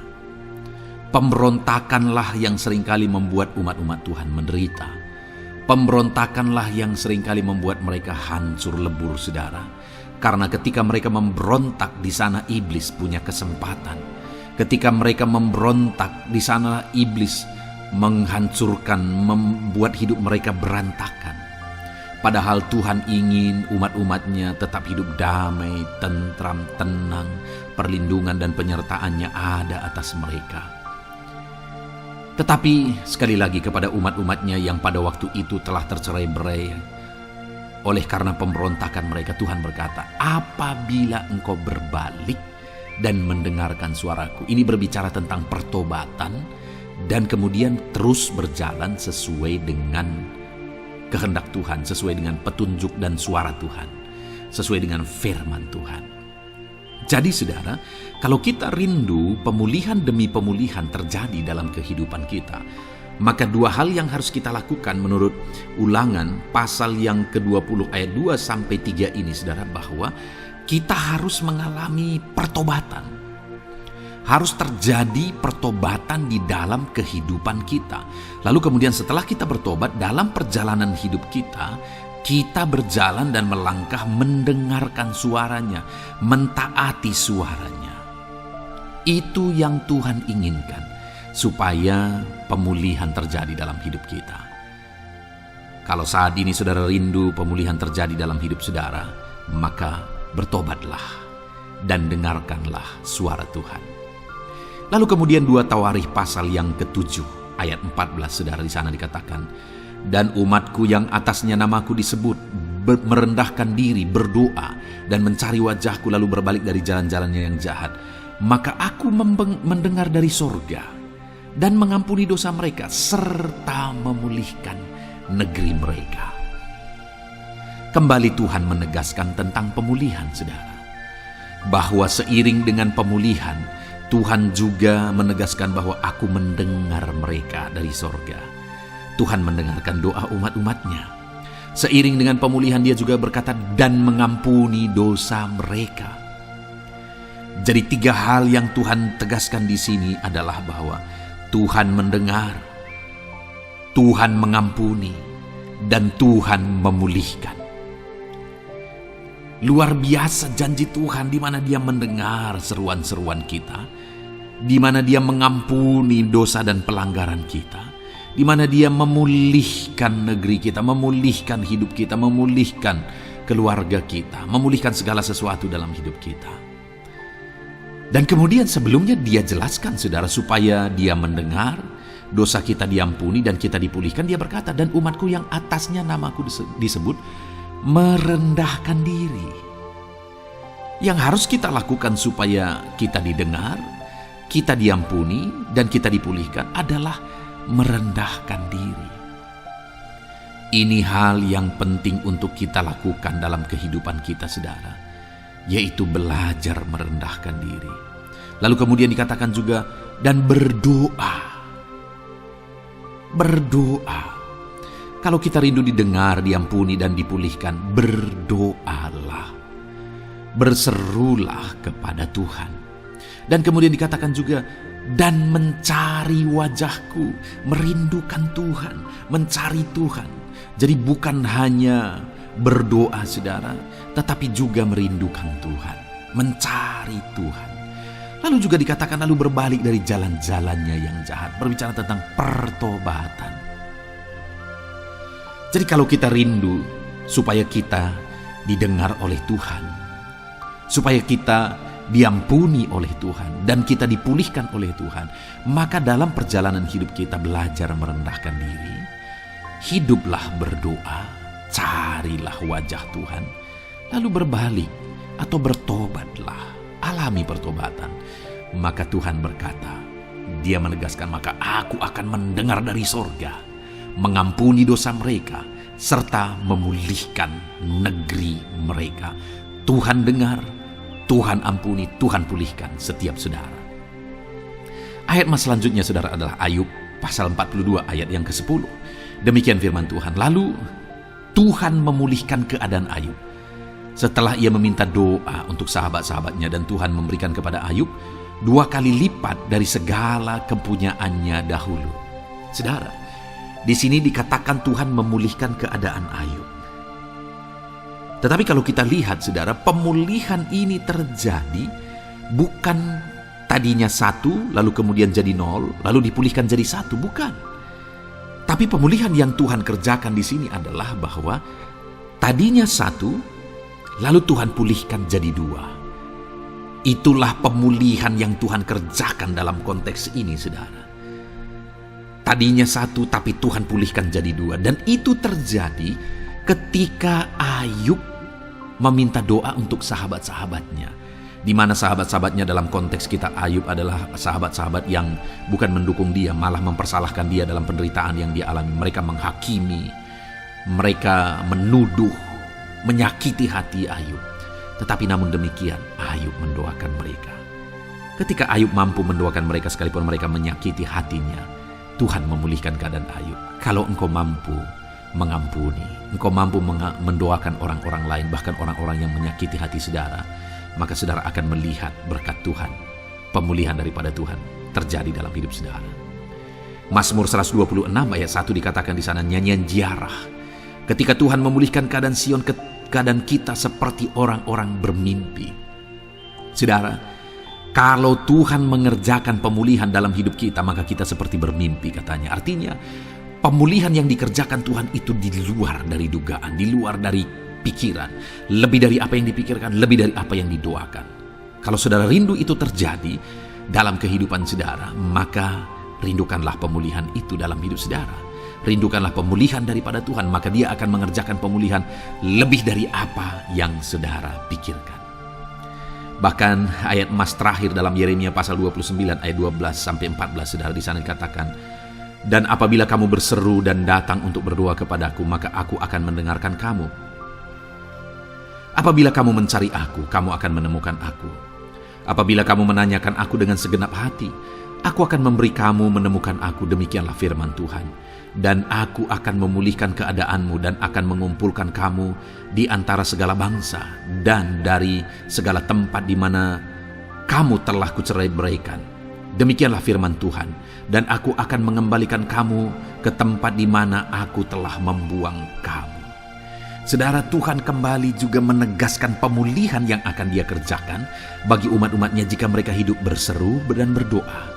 Pemberontakanlah yang seringkali membuat umat-umat Tuhan menderita. Pemberontakanlah yang seringkali membuat mereka hancur lebur saudara. Karena ketika mereka memberontak, di sana iblis punya kesempatan. Ketika mereka memberontak, di sana iblis menghancurkan, membuat hidup mereka berantakan. Padahal Tuhan ingin umat-umatnya tetap hidup damai, tentram, tenang, perlindungan dan penyertaan-Nya ada atas mereka. Tetapi sekali lagi kepada umat-umatnya yang pada waktu itu telah tercerai-berai, oleh karena pemberontakan mereka, Tuhan berkata, apabila engkau berbalik dan mendengarkan suaraku. Ini berbicara tentang pertobatan dan kemudian terus berjalan sesuai dengan kehendak Tuhan, sesuai dengan petunjuk dan suara Tuhan, sesuai dengan firman Tuhan. Jadi saudara, kalau kita rindu pemulihan demi pemulihan terjadi dalam kehidupan kita, maka dua hal yang harus kita lakukan menurut Ulangan pasal yang ke-20 ayat 2 sampai 3 ini saudara, bahwa kita harus mengalami pertobatan. Harus terjadi pertobatan di dalam kehidupan kita. Lalu kemudian setelah kita bertobat, dalam perjalanan hidup kita, kita berjalan dan melangkah mendengarkan suaranya, mentaati suaranya. Itu yang Tuhan inginkan, supaya pemulihan terjadi dalam hidup kita. Kalau saat ini saudara rindu pemulihan terjadi dalam hidup saudara, maka bertobatlah dan dengarkanlah suara Tuhan. Lalu kemudian 2 Tawarikh pasal yang ke-7 ayat 14 saudara, di sana dikatakan, dan umatku yang atasnya namaku disebut merendahkan diri, berdoa, dan mencari wajahku lalu berbalik dari jalan-jalannya yang jahat, maka aku mendengar dari sorga dan mengampuni dosa mereka serta memulihkan negeri mereka. Kembali Tuhan menegaskan tentang pemulihan, saudara. Bahwa seiring dengan pemulihan, Tuhan juga menegaskan bahwa aku mendengar mereka dari sorga. Tuhan mendengarkan doa umat-umatnya. Seiring dengan pemulihan dia juga berkata dan mengampuni dosa mereka. Jadi 3 hal yang Tuhan tegaskan di sini adalah bahwa Tuhan mendengar, Tuhan mengampuni, dan Tuhan memulihkan. Luar biasa janji Tuhan di mana Dia mendengar seruan-seruan kita, di mana Dia mengampuni dosa dan pelanggaran kita, di mana Dia memulihkan negeri kita, memulihkan hidup kita, memulihkan keluarga kita, memulihkan segala sesuatu dalam hidup kita. Dan kemudian sebelumnya Dia jelaskan, saudara, supaya Dia mendengar, dosa kita diampuni dan kita dipulihkan. Dia berkata, dan umatku yang atasnya namaku disebut merendahkan diri. Yang harus kita lakukan supaya kita didengar, kita diampuni, dan kita dipulihkan adalah merendahkan diri. Ini hal yang penting untuk kita lakukan dalam kehidupan kita, saudara, yaitu belajar merendahkan diri. Lalu kemudian dikatakan juga, dan berdoa. Berdoa. Kalau kita rindu didengar, diampuni, dan dipulihkan, berdoalah. Berserulah kepada Tuhan. Dan kemudian dikatakan juga, dan mencari wajahku, merindukan Tuhan, mencari Tuhan. Jadi bukan hanya berdoa, saudara, tetapi juga merindukan Tuhan, mencari Tuhan. Lalu juga dikatakan lalu berbalik dari jalan-jalannya yang jahat, berbicara tentang pertobatan. Jadi kalau kita rindu supaya kita didengar oleh Tuhan, supaya kita diampuni oleh Tuhan, dan kita dipulihkan oleh Tuhan, maka dalam perjalanan hidup kita belajar merendahkan diri, hiduplah berdoa, carilah wajah Tuhan, lalu berbalik atau bertobatlah, alami pertobatan. Maka Tuhan berkata, Dia menegaskan, maka aku akan mendengar dari sorga, mengampuni dosa mereka, serta memulihkan negeri mereka. Tuhan dengar, Tuhan ampuni, Tuhan pulihkan setiap saudara. Ayat mas selanjutnya, saudara, adalah Ayub pasal 42 ayat yang ke-10. Demikian firman Tuhan. Lalu Tuhan memulihkan keadaan Ayub setelah ia meminta doa untuk sahabat-sahabatnya, dan Tuhan memberikan kepada Ayub 2 kali lipat dari segala kepunyaannya dahulu. Saudara, di sini dikatakan Tuhan memulihkan keadaan Ayub. Tetapi kalau kita lihat, saudara, pemulihan ini terjadi bukan tadinya 1, lalu kemudian jadi 0, lalu dipulihkan jadi 1, bukan. Tapi pemulihan yang Tuhan kerjakan di sini adalah bahwa tadinya 1, lalu Tuhan pulihkan jadi 2. Itulah pemulihan yang Tuhan kerjakan dalam konteks ini, saudara. Tadinya 1, tapi Tuhan pulihkan jadi 2. Dan itu terjadi ketika Ayub meminta doa untuk sahabat-sahabatnya, di mana sahabat-sahabatnya dalam konteks kita Ayub adalah sahabat-sahabat yang bukan mendukung dia, malah mempersalahkan dia dalam penderitaan yang dia alami. Mereka menghakimi, mereka menuduh, menyakiti hati Ayub. Tetapi namun demikian, Ayub mendoakan mereka. Ketika Ayub mampu mendoakan mereka sekalipun mereka menyakiti hatinya, Tuhan memulihkan keadaan Ayub. Kalau engkau mampu mengampuni, engkau mampu mendoakan orang-orang lain, bahkan orang-orang yang menyakiti hati saudara, maka saudara akan melihat berkat Tuhan, pemulihan daripada Tuhan terjadi dalam hidup saudara. Mazmur 126 ayat 1 dikatakan di sana, nyanyian ziarah. Ketika Tuhan memulihkan keadaan Sion, keadaan kita seperti orang-orang bermimpi. Saudara, kalau Tuhan mengerjakan pemulihan dalam hidup kita, maka kita seperti bermimpi, katanya. Artinya, pemulihan yang dikerjakan Tuhan itu di luar dari dugaan, di luar dari pikiran, lebih dari apa yang dipikirkan, lebih dari apa yang didoakan. Kalau saudara rindu itu terjadi dalam kehidupan saudara, maka rindukanlah pemulihan itu dalam hidup saudara. rindukanlah pemulihan daripada Tuhan, maka Dia akan mengerjakan pemulihan lebih dari apa yang saudara pikirkan. Bahkan ayat emas terakhir dalam Yeremia pasal 29 ayat 12 sampai 14, saudara, di sana dikatakan, "Dan apabila kamu berseru dan datang untuk berdoa kepadaku, maka aku akan mendengarkan kamu. Apabila kamu mencari aku, kamu akan menemukan aku. Apabila kamu menanyakan aku dengan segenap hati, aku akan memberi kamu menemukan aku, demikianlah firman Tuhan. Dan aku akan memulihkan keadaanmu dan akan mengumpulkan kamu di antara segala bangsa dan dari segala tempat di mana kamu telah kucerai-beraikan. Demikianlah firman Tuhan. Dan aku akan mengembalikan kamu ke tempat di mana aku telah membuang kamu." Saudara, Tuhan kembali juga menegaskan pemulihan yang akan Dia kerjakan bagi umat-umatnya jika mereka hidup berseru dan berdoa.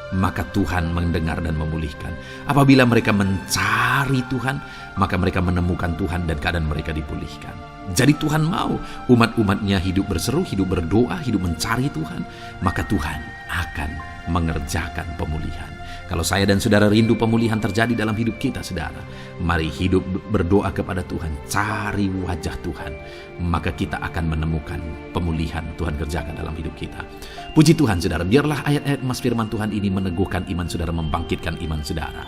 Maka Tuhan mendengar dan memulihkan. Apabila mereka mencari Tuhan, maka mereka menemukan Tuhan dan keadaan mereka dipulihkan. Jadi Tuhan mau umat-umatnya hidup berseru, hidup berdoa, hidup mencari Tuhan, maka Tuhan akan mengerjakan pemulihan. Kalau saya dan saudara rindu pemulihan terjadi dalam hidup kita, saudara, mari hidup berdoa kepada Tuhan, cari wajah Tuhan, maka kita akan menemukan pemulihan Tuhan kerjakan dalam hidup kita. Puji Tuhan, saudara, biarlah ayat-ayat emas firman Tuhan ini meneguhkan iman saudara, membangkitkan iman saudara.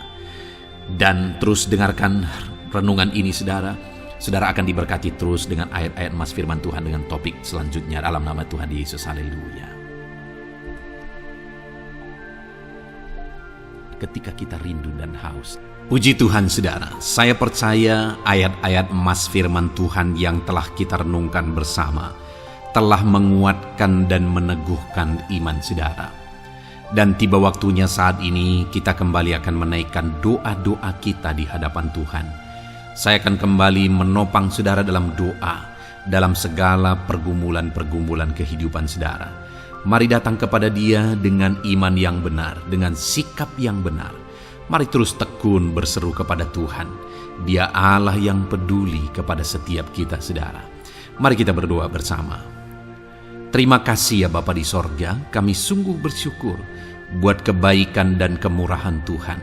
Dan terus dengarkan renungan ini, saudara. Saudara akan diberkati terus dengan ayat-ayat emas firman Tuhan dengan topik selanjutnya dalam nama Tuhan Yesus. Haleluya. Ketika kita rindu dan haus. Puji Tuhan, saudara, saya percaya ayat-ayat emas firman Tuhan yang telah kita renungkan bersama telah menguatkan dan meneguhkan iman saudara. Dan tiba waktunya saat ini kita kembali akan menaikkan doa-doa kita di hadapan Tuhan. Saya akan kembali menopang saudara dalam doa, dalam segala pergumulan-pergumulan kehidupan saudara. Mari datang kepada Dia dengan iman yang benar, dengan sikap yang benar. Mari terus tekun berseru kepada Tuhan. Dia Allah yang peduli kepada setiap kita, saudara. Mari kita berdoa bersama. Terima kasih ya Bapa di sorga, kami sungguh bersyukur buat kebaikan dan kemurahan Tuhan.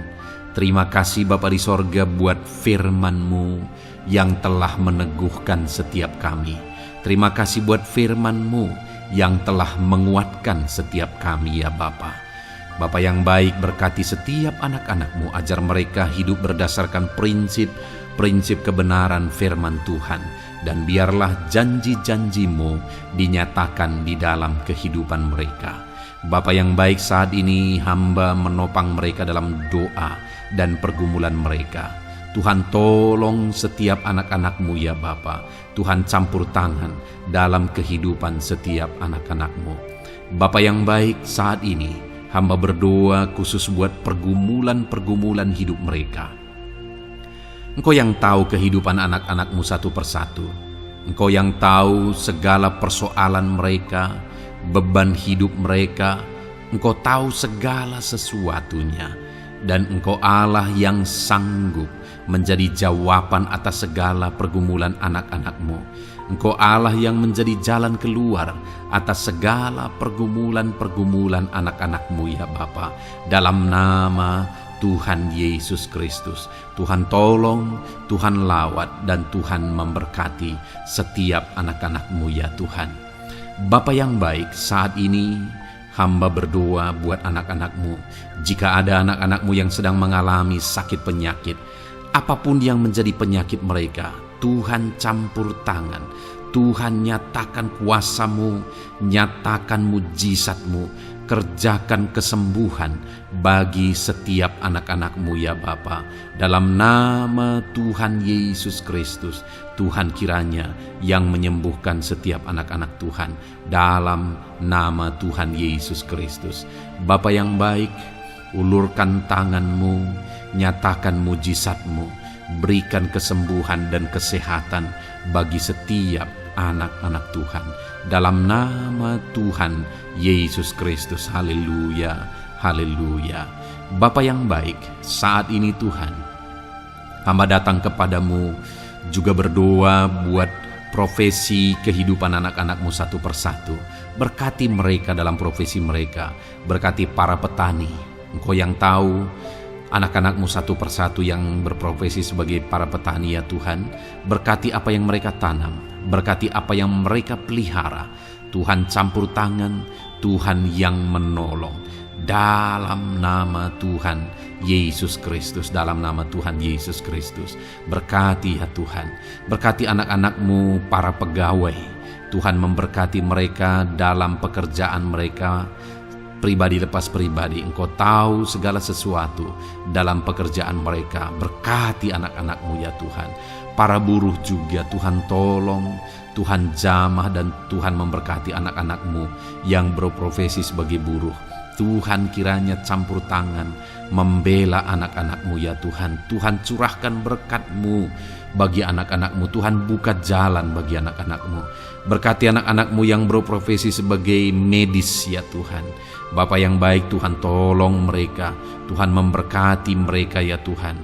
Terima kasih Bapa di sorga buat firman-Mu yang telah meneguhkan setiap kami. Terima kasih buat firman-Mu yang telah menguatkan setiap kami ya Bapa. Bapa yang baik, berkati setiap anak-anak-Mu, ajar mereka hidup berdasarkan prinsip kebenaran firman Tuhan. Dan biarlah janji-janji-Mu dinyatakan di dalam kehidupan mereka. Bapa yang baik, saat ini hamba menopang mereka dalam doa dan pergumulan mereka. Tuhan tolong setiap anak-anak-Mu ya Bapa. Tuhan campur tangan dalam kehidupan setiap anak-anak-Mu. Bapa yang baik, saat ini hamba berdoa khusus buat pergumulan-pergumulan hidup mereka. Engkau yang tahu kehidupan anak-anak-Mu satu persatu. Engkau yang tahu segala persoalan mereka, beban hidup mereka. Engkau tahu segala sesuatunya. Dan Engkau Allah yang sanggup menjadi jawaban atas segala pergumulan anak-anak-Mu. Engkau Allah yang menjadi jalan keluar atas segala pergumulan-pergumulan anak-anak-Mu ya Bapa. Dalam nama Tuhan Yesus Kristus, Tuhan tolong, Tuhan lawat, dan Tuhan memberkati setiap anak-anak-Mu ya Tuhan. Bapa yang baik, saat ini hamba berdoa buat anak-anak-Mu. Jika ada anak-anak-Mu yang sedang mengalami sakit penyakit, apapun yang menjadi penyakit mereka, Tuhan campur tangan. Tuhan nyatakan kuasa-Mu, nyatakan mujizat-Mu, kerjakan kesembuhan bagi setiap anak-anak-Mu ya Bapa. Dalam nama Tuhan Yesus Kristus, Tuhan kiranya yang menyembuhkan setiap anak-anak Tuhan. Dalam nama Tuhan Yesus Kristus. Bapa yang baik, ulurkan tangan-Mu, nyatakan mujizat-Mu, berikan kesembuhan dan kesehatan bagi setiap anak-anak Tuhan. Dalam nama Tuhan Yesus Kristus. Haleluya, haleluya. Bapa yang baik, saat ini Tuhan, hamba datang kepadamu juga berdoa buat profesi kehidupan anak-anak-Mu satu persatu. Berkati mereka dalam profesi mereka. Berkati para petani. Engkau yang tahu anak-anak-Mu satu persatu yang berprofesi sebagai para petani ya Tuhan. Berkati apa yang mereka tanam, berkati apa yang mereka pelihara. Tuhan campur tangan, Tuhan yang menolong. Dalam nama Tuhan Yesus Kristus, dalam nama Tuhan Yesus Kristus. Berkati ya Tuhan, berkati anak-anak-Mu para pegawai. Tuhan memberkati mereka dalam pekerjaan mereka, pribadi lepas pribadi. Engkau tahu segala sesuatu dalam pekerjaan mereka. Berkati anak-anak-Mu ya Tuhan. Para buruh juga Tuhan tolong, Tuhan jamah, dan Tuhan memberkati anak-anak-Mu yang berprofesi sebagai buruh. Tuhan kiranya campur tangan membela anak-anak-Mu ya Tuhan. Tuhan curahkan berkat-Mu bagi anak-anak-Mu. Tuhan buka jalan bagi anak-anak-Mu. Berkati anak-anak-Mu yang berprofesi sebagai medis ya Tuhan. Bapa yang baik, Tuhan tolong mereka. Tuhan memberkati mereka ya Tuhan.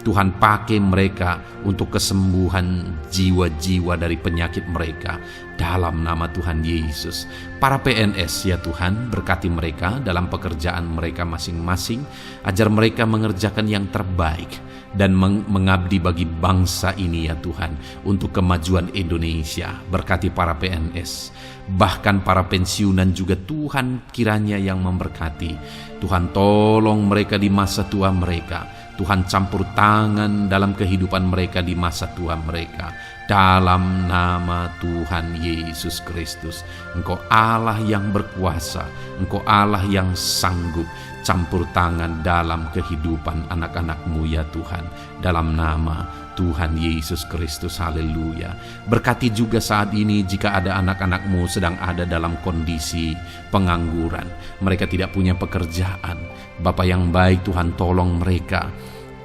Tuhan pakai mereka untuk kesembuhan jiwa-jiwa dari penyakit mereka dalam nama Tuhan Yesus. Para PNS ya Tuhan, berkati mereka dalam pekerjaan mereka masing-masing, ajar mereka mengerjakan yang terbaik dan mengabdi bagi bangsa ini ya Tuhan, untuk kemajuan Indonesia. Berkati para PNS, bahkan para pensiunan juga Tuhan kiranya yang memberkati. Tuhan tolong mereka di masa tua mereka. Tuhan campur tangan dalam kehidupan mereka di masa tua mereka. Dalam nama Tuhan Yesus Kristus. Engkau Allah yang berkuasa, Engkau Allah yang sanggup. Campur tangan dalam kehidupan anak-anak-Mu ya Tuhan. Dalam nama Tuhan Yesus Kristus, haleluya. Berkati juga saat ini jika ada anak-anak-Mu sedang ada dalam kondisi pengangguran, mereka tidak punya pekerjaan. Bapa yang baik, Tuhan tolong mereka,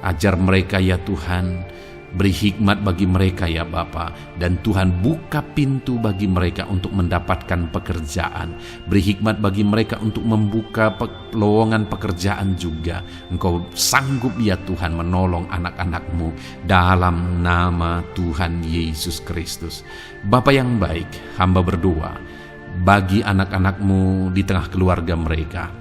ajar mereka ya Tuhan. Beri hikmat bagi mereka ya Bapa, dan Tuhan buka pintu bagi mereka untuk mendapatkan pekerjaan. Beri hikmat bagi mereka untuk membuka lowongan pekerjaan juga. Engkau sanggup ya Tuhan menolong anak-anak-Mu dalam nama Tuhan Yesus Kristus. Bapa yang baik, hamba berdoa bagi anak-anak-Mu di tengah keluarga mereka.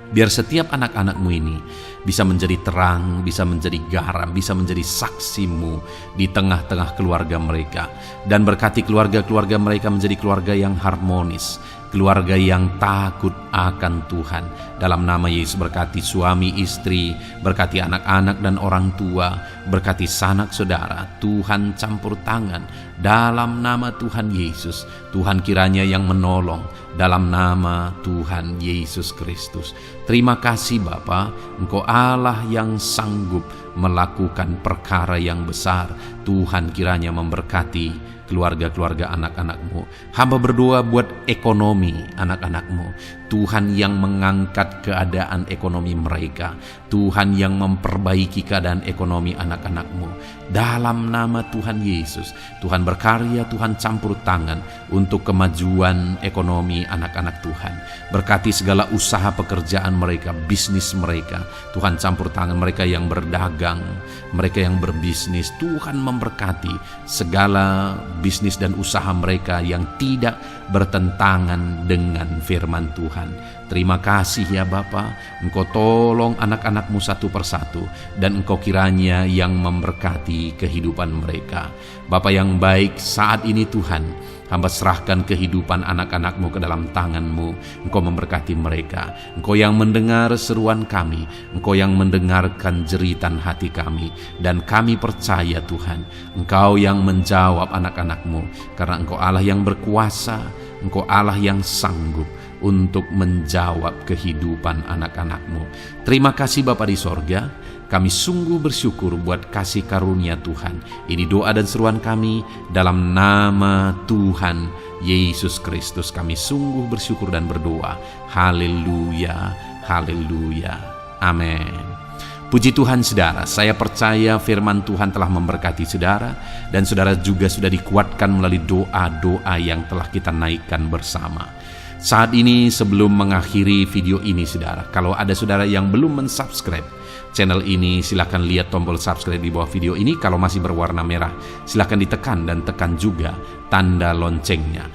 Biar setiap anak-anak-Mu ini bisa menjadi terang, bisa menjadi garam, bisa menjadi saksi-Mu di tengah-tengah keluarga mereka. Dan berkati keluarga-keluarga mereka menjadi keluarga yang harmonis, keluarga yang takut akan Tuhan. Dalam nama Yesus, berkati suami istri, berkati anak-anak dan orang tua, berkati sanak saudara. Tuhan campur tangan dalam nama Tuhan Yesus. Tuhan kiranya yang menolong dalam nama Tuhan Yesus Kristus. Terima kasih Bapa, Engkau Allah yang sanggup melakukan perkara yang besar. Tuhan kiranya memberkati keluarga-keluarga anak-anak-Mu. Hamba berdoa buat ekonomi anak-anak-Mu. Tuhan yang mengangkat keadaan ekonomi mereka. Tuhan yang memperbaiki keadaan ekonomi anak-anak-Mu. Dalam nama Tuhan Yesus, Tuhan berkarya, Tuhan campur tangan untuk kemajuan ekonomi anak-anak Tuhan. Berkati segala usaha pekerjaan mereka, bisnis mereka. Tuhan campur tangan mereka yang berdagang, mereka yang berbisnis. Tuhan memberkati segala bisnis dan usaha mereka yang tidak bertentangan dengan firman Tuhan. Terima kasih ya Bapa, Engkau tolong anak-anak-Mu satu persatu, dan Engkau kiranya yang memberkati kehidupan mereka. Bapa yang baik, saat ini Tuhan, hamba serahkan kehidupan anak-anak-Mu ke dalam tangan-Mu. Engkau memberkati mereka. Engkau yang mendengar seruan kami, Engkau yang mendengarkan jeritan hati kami, dan kami percaya Tuhan, Engkau yang menjawab anak-anak-Mu, karena Engkau Allah yang berkuasa, Engkau Allah yang sanggup untuk menjawab kehidupan anak-anak-Mu. Terima kasih Bapa di sorga. Kami sungguh bersyukur buat kasih karunia Tuhan. Ini doa dan seruan kami dalam nama Tuhan Yesus Kristus. Kami sungguh bersyukur dan berdoa. Haleluya, haleluya, amin. Puji Tuhan saudara, saya percaya firman Tuhan telah memberkati saudara, dan saudara juga sudah dikuatkan melalui doa-doa yang telah kita naikkan bersama. Saat ini sebelum mengakhiri video ini saudara, kalau ada saudara yang belum mensubscribe channel ini, silakan lihat tombol subscribe di bawah video ini. Kalau masih berwarna merah, silakan ditekan dan tekan juga tanda loncengnya.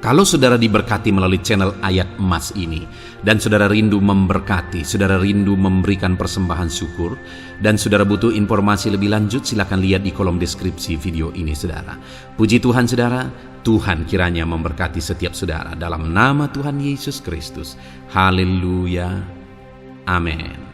Kalau saudara diberkati melalui channel Ayat Emas ini, dan saudara rindu memberkati, saudara rindu memberikan persembahan syukur, dan saudara butuh informasi lebih lanjut, silakan lihat di kolom deskripsi video ini, saudara. Puji Tuhan, saudara. Tuhan kiranya memberkati setiap saudara dalam nama Tuhan Yesus Kristus. Haleluya. Amin.